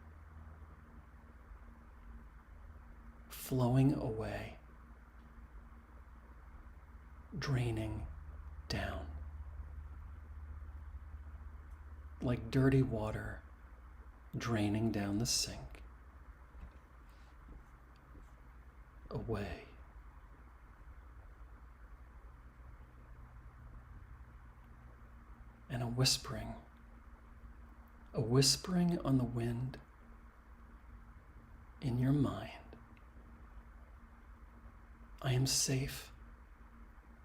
flowing away, draining down, like dirty water draining down the sink, away. And a whispering on the wind in your mind. I am safe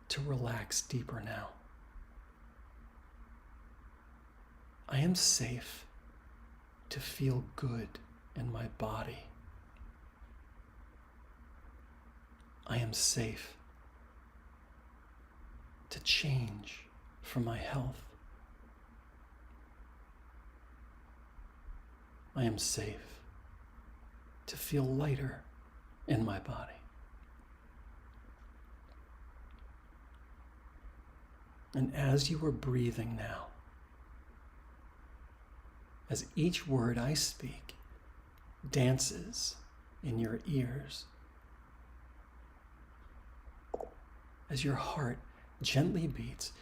to relax deeper now. I am safe to feel good in my body. I am safe to change for my health. I am safe to feel lighter in my body. And as you are breathing now, as each word I speak dances in your ears, as your heart gently beats,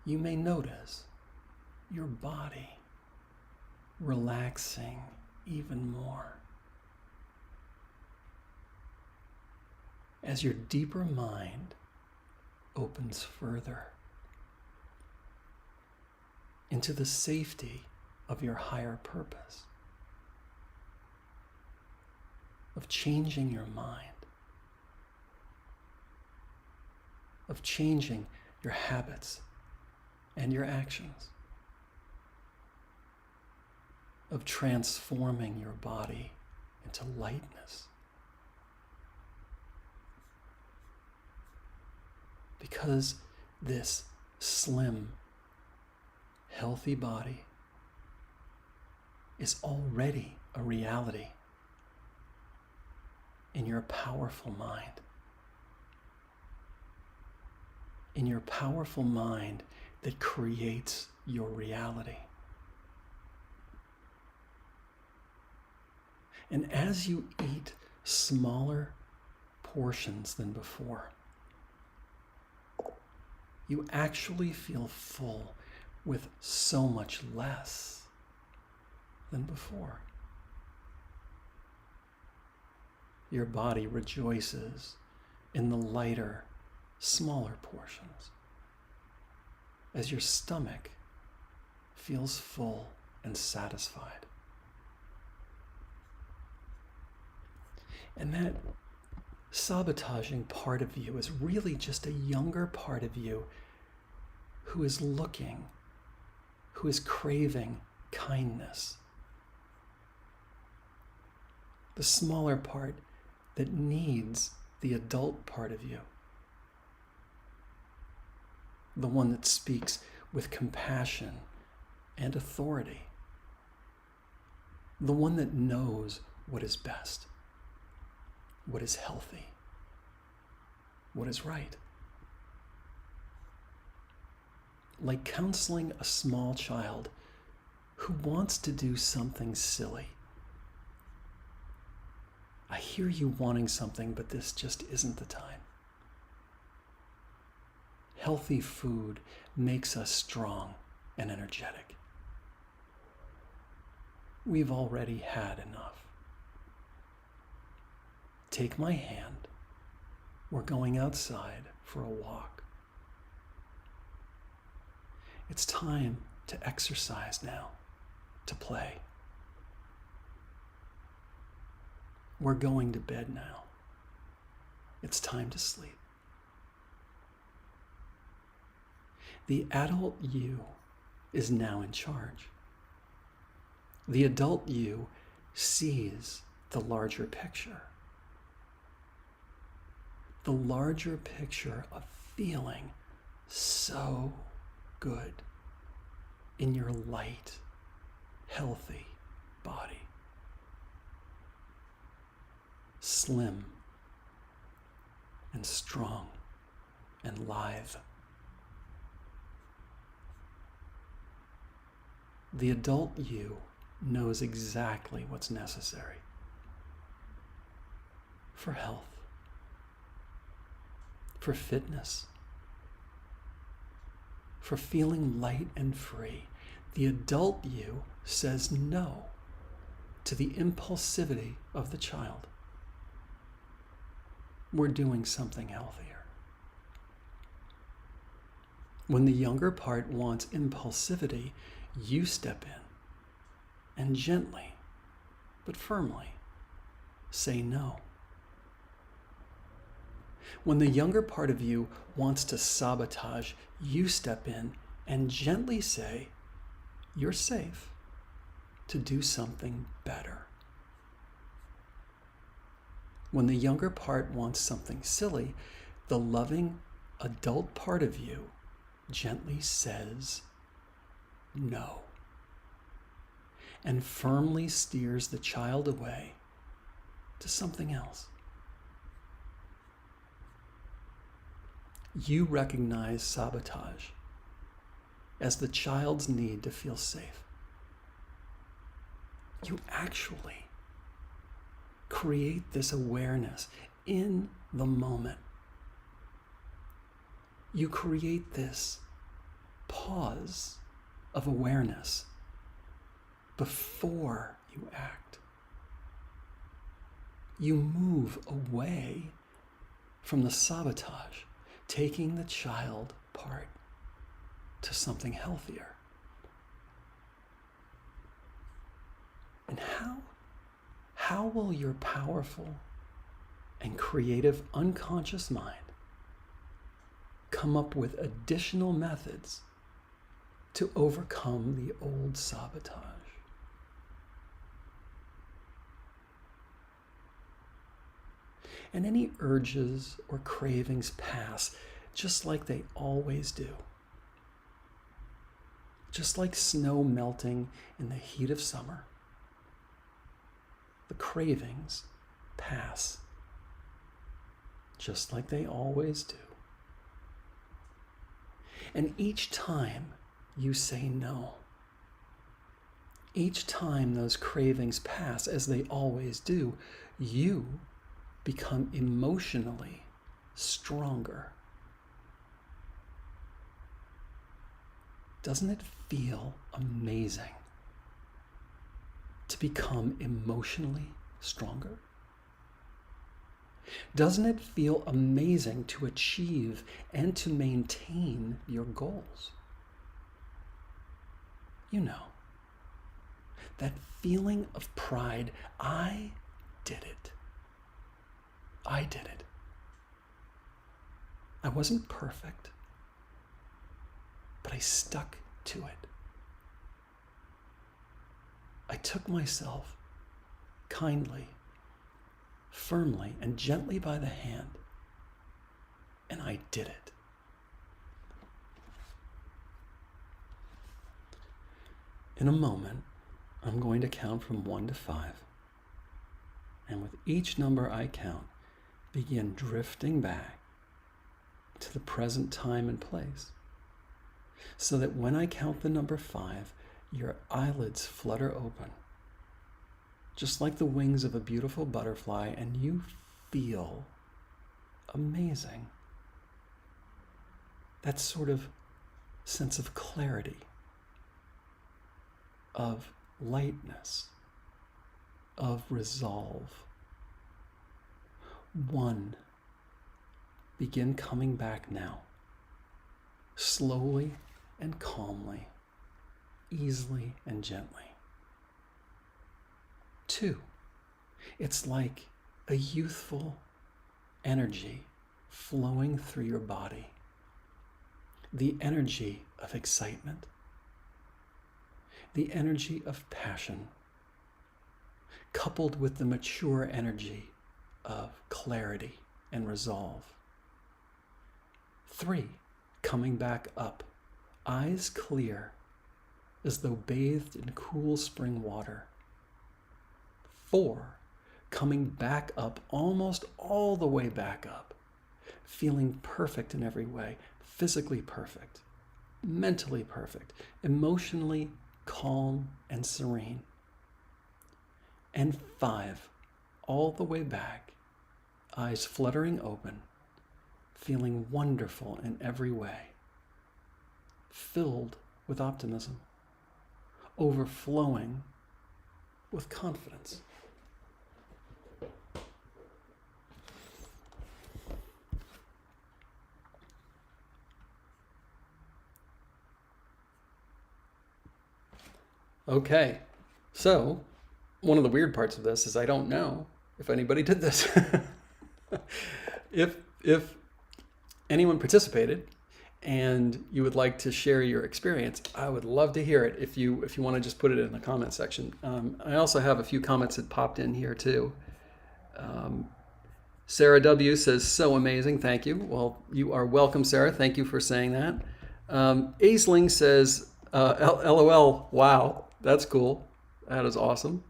you may notice your body relaxing even more. As your deeper mind opens further into the safety of your higher purpose, of changing your mind, of changing your habits and your actions, of transforming your body into lightness. Because this slim, healthy body is already a reality in your powerful mind. In your powerful mind that creates your reality. And as you eat smaller portions than before, you actually feel full with so much less than before. Your body rejoices in the lighter, smaller portions as your stomach feels full and satisfied. And that sabotaging part of you is really just a younger part of you who is looking, who is craving kindness. The smaller part that needs the adult part of you. The one that speaks with compassion and authority. The one that knows what is best, what is healthy, what is right. Like counseling a small child who wants to do something silly. I hear you wanting something, but this just isn't the time. Healthy food makes us strong and energetic. We've already had enough. Take my hand. We're going outside for a walk. It's time to exercise now, to play. We're going to bed now. It's time to sleep. The adult you is now in charge. The adult you sees the larger picture. The larger picture of feeling so good in your light, healthy body. Slim and strong and lithe. The adult you knows exactly what's necessary for health, for fitness, for feeling light and free. The adult you says no to the impulsivity of the child. We're doing something healthier. When the younger part wants impulsivity, you step in and gently, but firmly, say no. When the younger part of you wants to sabotage, you step in and gently say, you're safe to do something better. When the younger part wants something silly, the loving adult part of you gently says no and firmly steers the child away to something else. You recognize sabotage as the child's need to feel safe. You actually create this awareness in the moment. You create this pause of awareness before you act. You move away from the sabotage, taking the child part to something healthier. And how will your powerful and creative unconscious mind come up with additional methods to overcome the old sabotage? And any urges or cravings pass just like they always do. Just like snow melting in the heat of summer, the cravings pass just like they always do. And each time you say no, each time those cravings pass as they always do, you become emotionally stronger. Doesn't it feel amazing to become emotionally stronger? Doesn't it feel amazing to achieve and to maintain your goals? You know, that feeling of pride. I did it. I did it. I wasn't perfect, but I stuck to it. I took myself kindly, firmly, and gently by the hand, and I did it. In a moment, I'm going to count from 1 to 5, and with each number I count, begin drifting back to the present time and place, so that when I count the number 5, your eyelids flutter open, just like the wings of a beautiful butterfly, and you feel amazing. That sort of sense of clarity, of lightness, of resolve. 1. Begin coming back now, slowly and calmly, easily and gently. 2. It's like a youthful energy flowing through your body. The energy of excitement, the energy of passion, coupled with the mature energy of clarity and resolve. 3. Coming back up, eyes clear, as though bathed in cool spring water. 4. Coming back up, almost all the way back up, feeling perfect in every way, physically perfect, mentally perfect, emotionally calm and serene. And 5, all the way back, eyes fluttering open, feeling wonderful in every way, filled with optimism, overflowing with confidence. Okay, so one of the weird parts of this is I don't know if anybody did this. If anyone participated and you would like to share your experience, I would love to hear it. If you want to just put it in the comment section. I also have a few comments that popped in here too. Sarah W. says, so amazing, thank you. Well, you are welcome, Sarah. Thank you for saying that. Aisling says, LOL, wow, that's cool. That is awesome.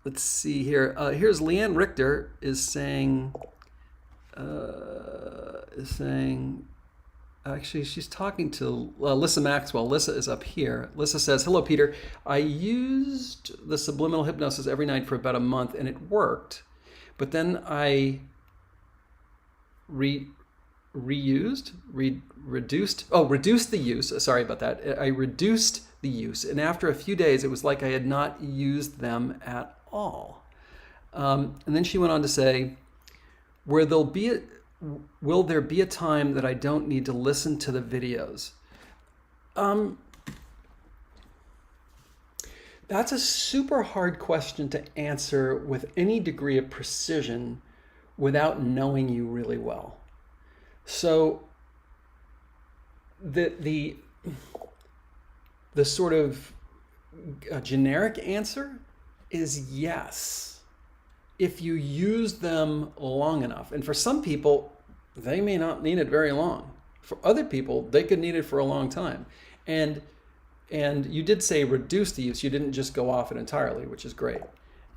Let's see here. Here's Leanne Richter is saying, actually, she's talking to Lissa Maxwell. Lissa is up here. Lissa says, hello, Peter. I used the subliminal hypnosis every night for about a month and it worked. But then I reduced the use. Sorry about that. I reduced the use. And after a few days, it was like I had not used them at all. And then she went on to say, will there be a time that I don't need to listen to the videos? That's a super hard question to answer with any degree of precision without knowing you really well. So the sort of generic answer is yes, if you use them long enough. And for some people, they may not need it very long. For other people, they could need it for a long time. And you did say reduce the use. You didn't just go off it entirely, which is great.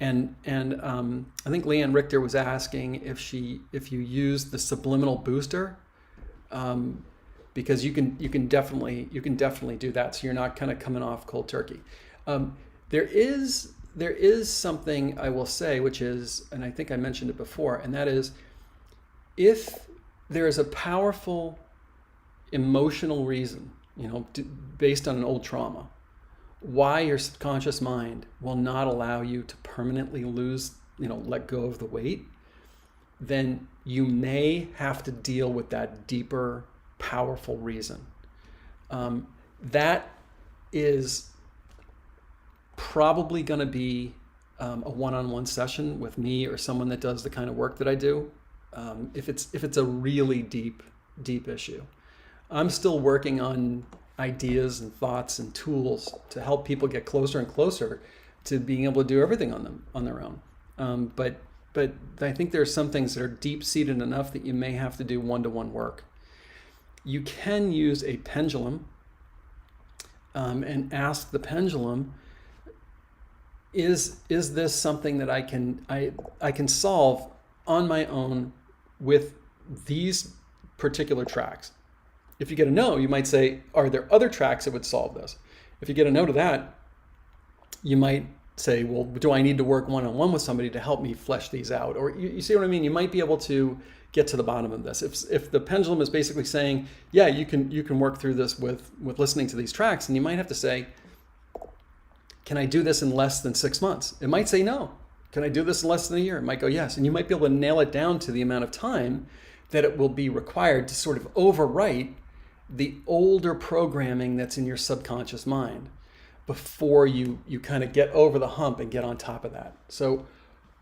And I think Leanne Richter was asking if you use the subliminal booster, because you can definitely do that. So you're not kind of coming off cold turkey. There is something I will say, which is, and I think I mentioned it before, and that is, if there is a powerful emotional reason, based on an old trauma, why your subconscious mind will not allow you to permanently lose let go of the weight, then you may have to deal with that deeper, powerful reason. That is probably going to be a one-on-one session with me or someone that does the kind of work that I do. If it's a really deep issue, I'm still working on ideas and thoughts and tools to help people get closer and closer to being able to do everything on their own. But I think there are some things that are deep-seated enough that you may have to do one-to-one work. You can use a pendulum and ask the pendulum, is this something that I can solve on my own with these particular tracks? If you get a no, you might say, are there other tracks that would solve this? If you get a no to that, you might say, well, do I need to work one-on-one with somebody to help me flesh these out? Or you see what I mean? You might be able to get to the bottom of this. If the pendulum is basically saying, yeah, you can work through this with listening to these tracks, and you might have to say, can I do this in less than 6 months? It might say no. Can I do this in less than a year? It might go yes. And you might be able to nail it down to the amount of time that it will be required to sort of overwrite the older programming that's in your subconscious mind before you kind of get over the hump and get on top of that. So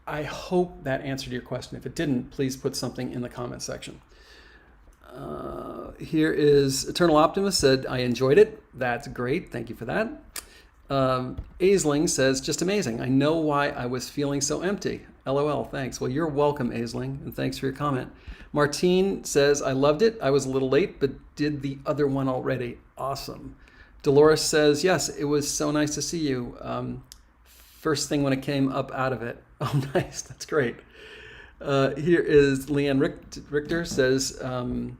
I hope that answered your question. If it didn't, please put something in the comment section. Here is Eternal Optimist said, I enjoyed it. That's great. Thank you for that. Aisling says, just amazing. I know why I was feeling so empty. LOL, thanks. Well, you're welcome, Aisling, and thanks for your comment. Martine says, I loved it. I was a little late, but did the other one already. Awesome. Dolores says, yes, it was so nice to see you. First thing when it came up out of it. Oh, nice. That's great. Here is Leanne Richter says, let me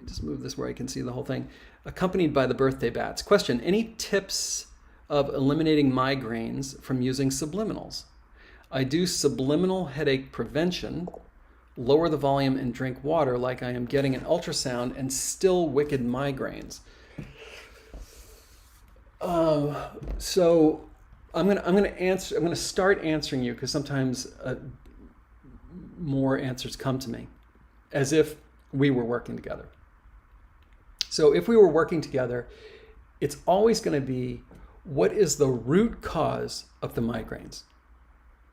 just move this where I can see the whole thing. Accompanied by the birthday bats. Question, any tips of eliminating migraines from using subliminals? I do subliminal headache prevention, lower the volume and drink water like I am getting an ultrasound and still wicked migraines. So I'm gonna start answering you because sometimes more answers come to me as if we were working together. So if we were working together, it's always going to be, what is the root cause of the migraines?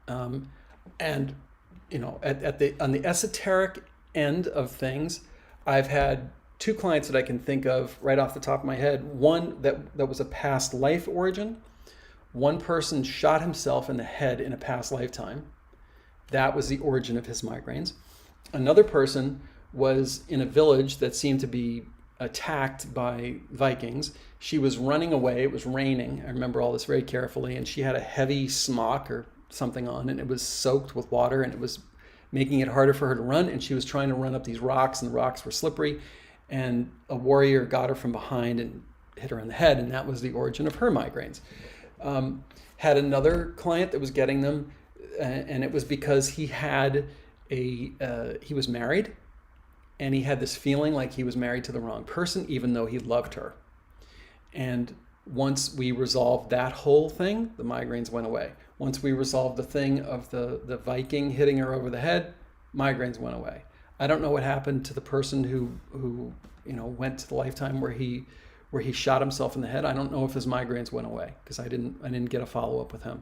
And on the esoteric end of things, I've had 2 clients that I can think of right off the top of my head. One that was a past life origin. One person shot himself in the head in a past lifetime. That was the origin of his migraines. Another person was in a village that seemed to be attacked by Vikings. She was running away. It was raining. I remember all this very carefully. And she had a heavy smock or something on, and it was soaked with water, and it was making it harder for her to run. And she was trying to run up these rocks, and the rocks were slippery. And a warrior got her from behind and hit her in the head, and that was the origin of her migraines. Had another client that was getting them, and it was because he was married, and he had this feeling like he was married to the wrong person, even though he loved her. And once we resolved that whole thing, the migraines went away. Once we resolved the thing of the Viking hitting her over the head, migraines went away. I don't know what happened to the person who went to the lifetime where he shot himself in the head. I don't know if his migraines went away because I didn't get a follow-up with him.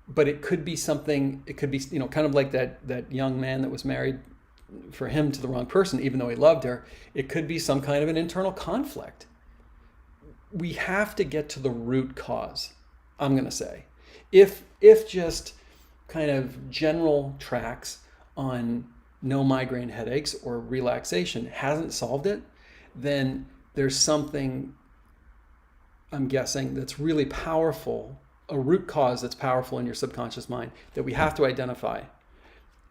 But it could be something. It could be kind of like that young man that was married for him to the wrong person, even though he loved her. It could be some kind of an internal conflict. We have to get to the root cause, I'm going to say. If just kind of general tracks on no migraine headaches or relaxation hasn't solved it, then there's something, I'm guessing, that's really powerful, a root cause that's powerful in your subconscious mind that we have to identify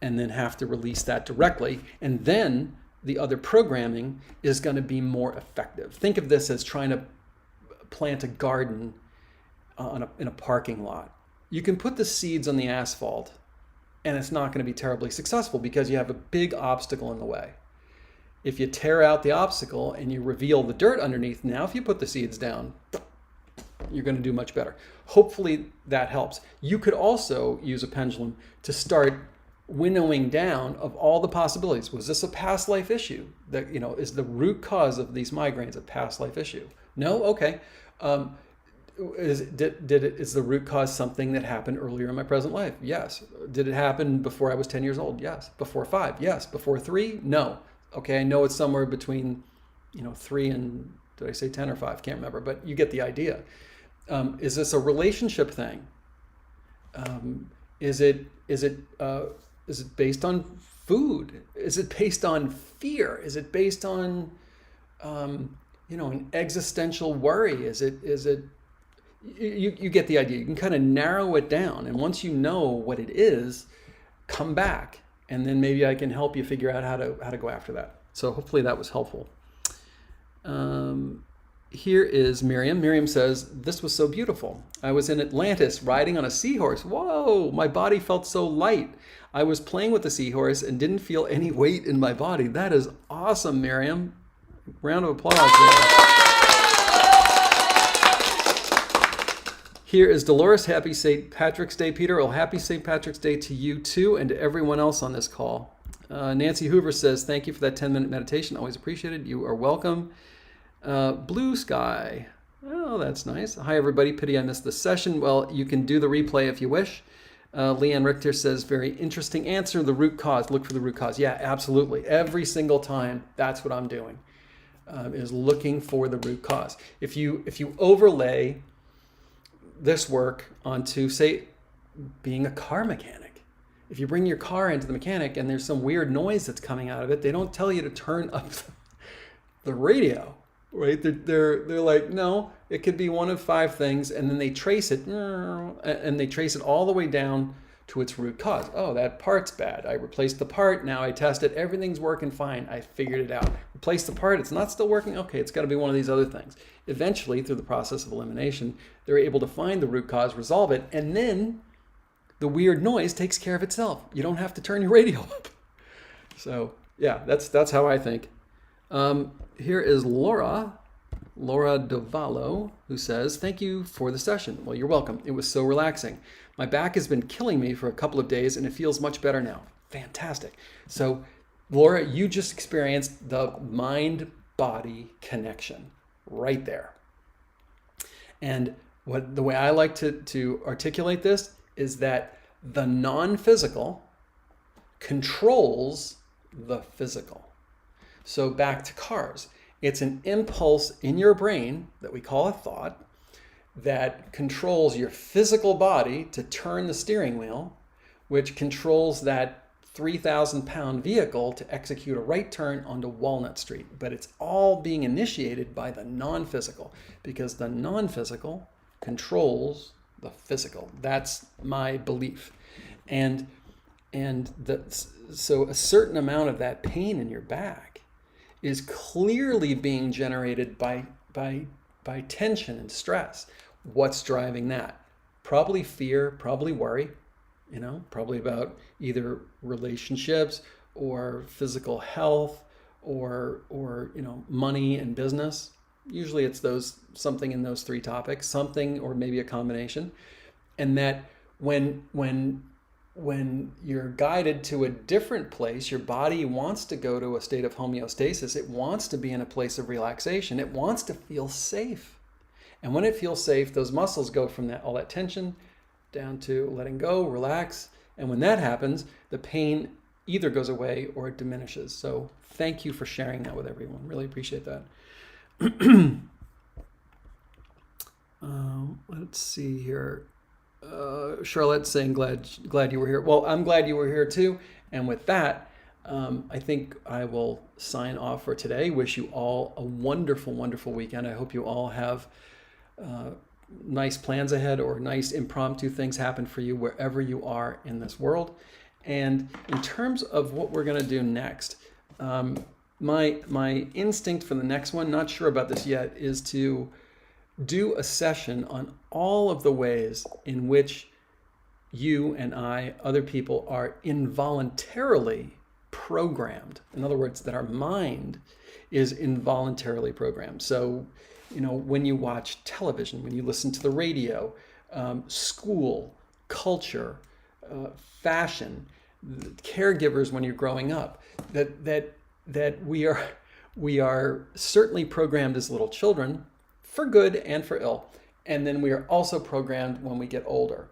and then have to release that directly. And then the other programming is going to be more effective. Think of this as trying to plant a garden in a parking lot. You can put the seeds on the asphalt and it's not going to be terribly successful because you have a big obstacle in the way. If you tear out the obstacle and you reveal the dirt underneath, now if you put the seeds down, you're going to do much better. Hopefully that helps. You could also use a pendulum to start winnowing down of all the possibilities. Was this a past life issue? That, is the root cause of these migraines a past life issue? No? Okay. Is the root cause something that happened earlier in my present life? Yes. Did it happen before I was 10 years old? Yes. Before 5? Yes. Before 3? No. Okay, I know it's somewhere between 3 and, did I say 10 or 5? Can't remember, but you get the idea. Is this a relationship thing? Is it based on food? Is it based on fear? Is it based on an existential worry? Is it you get the idea. You can kind of narrow it down, and once you know what it is, come back, and then maybe I can help you figure out how to go after that. So hopefully that was helpful. Here is Miriam. Miriam says, this was so beautiful. I was in Atlantis riding on a seahorse. Whoa, my body felt so light. I was playing with the seahorse and didn't feel any weight in my body. That is awesome, Miriam. Round of applause there. Here is Dolores. Happy St. Patrick's Day, Peter. Well, happy St. Patrick's Day to you too and to everyone else on this call. Nancy Hoover says, thank you for that 10-minute meditation. Always appreciated. You are welcome. Blue Sky. Oh, that's nice. Hi, everybody. Pity I missed the session. Well, you can do the replay if you wish. Leanne Richter says, very interesting answer. The root cause. Look for the root cause. Yeah, absolutely. Every single time, that's what I'm doing, is looking for the root cause. If you overlay this work onto, say, being a car mechanic, if you bring your car into the mechanic and there's some weird noise that's coming out of it, they don't tell you to turn up the radio, right? They're like, no, it could be one of 5 things, and then they trace it, and they trace it all the way down to its root cause. Oh, that part's bad. I replaced the part. Now I test it. Everything's working fine. I figured it out. Replace the part. It's not still working. Okay, it's got to be one of these other things. Eventually, through the process of elimination, they're able to find the root cause, resolve it, and then the weird noise takes care of itself. You don't have to turn your radio up. So yeah, that's how I think. Here is Laura Dovallo, who says, thank you for the session. Well, you're welcome. It was so relaxing. My back has been killing me for a couple of days and it feels much better now. Fantastic. So Laura, you just experienced the mind-body connection right there. And the way I like to articulate this is that the non-physical controls the physical. So back to cars. It's an impulse in your brain that we call a thought that controls your physical body to turn the steering wheel, which controls that 3,000-pound vehicle to execute a right turn onto Walnut Street. But it's all being initiated by the non-physical, because the non-physical controls the physical. That's my belief. So a certain amount of that pain in your back is clearly being generated by tension and stress. What's driving that? Probably fear, probably worry, probably about either relationships or physical health or money and business. Usually it's something in those 3 topics, something or maybe a combination. And that when you're guided to a different place, your body wants to go to a state of homeostasis. It wants to be in a place of relaxation. It wants to feel safe. And when it feels safe, those muscles go from all that tension down to letting go, relax. And when that happens, the pain either goes away or it diminishes. So thank you for sharing that with everyone. Really appreciate that. Let's see here. Charlotte saying glad you were here. Well, I'm glad you were here too. And with that, I think I will sign off for today. Wish you all a wonderful, wonderful weekend. I hope you all have nice plans ahead or nice impromptu things happen for you wherever you are in this world. And in terms of what we're going to do next, my instinct for the next one, not sure about this yet, is to do a session on all of the ways in which you and I, other people, are involuntarily programmed. In other words, that our mind is involuntarily programmed. So, when you watch television, when you listen to the radio, school, culture, fashion, caregivers when you're growing up, that we are certainly programmed as little children for good and for ill. And then we are also programmed when we get older.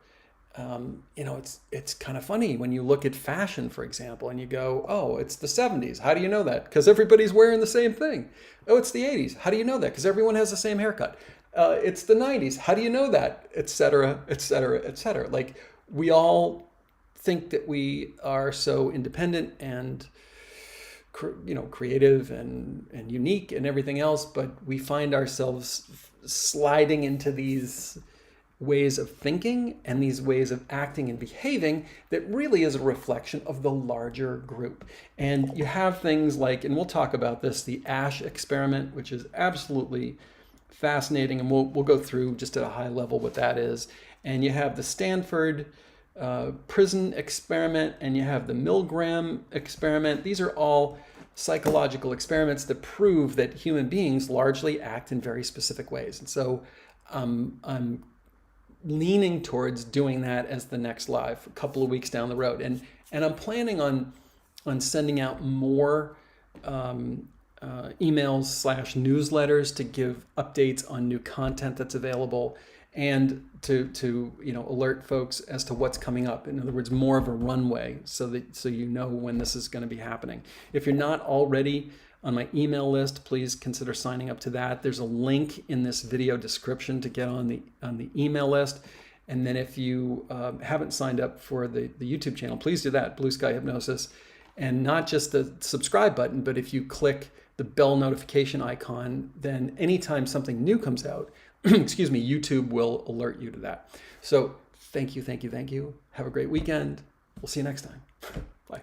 It's kind of funny when you look at fashion, for example, and you go, oh, it's the 70s. How do you know that? Because everybody's wearing the same thing. Oh, it's the 80s. How do you know that? Because everyone has the same haircut. It's the 90s. How do you know that? Et cetera, et cetera, et cetera. Like, we all think that we are so independent and creative and unique and everything else, but we find ourselves sliding into these ways of thinking and these ways of acting and behaving that really is a reflection of the larger group. And you have things like, and we'll talk about this, the Ash experiment, which is absolutely fascinating, and we'll go through just at a high level what that is. And you have the Stanford prison experiment, and you have the Milgram experiment. These are all psychological experiments that prove that human beings largely act in very specific ways. And so I'm leaning towards doing that as the next live a couple of weeks down the road. And I'm planning on sending out more emails/newsletters to give updates on new content that's available, and to alert folks as to what's coming up. In other words, more of a runway so you know when this is going to be happening. If you're not already on my email list, please consider signing up to that. There's a link in this video description to get on the email list. And then if you haven't signed up for the YouTube channel, please do that, Blue Sky Hypnosis. And not just the subscribe button, but if you click the bell notification icon, then anytime something new comes out, excuse me, YouTube will alert you to that. So thank you. Have a great weekend. We'll see you next time. Bye.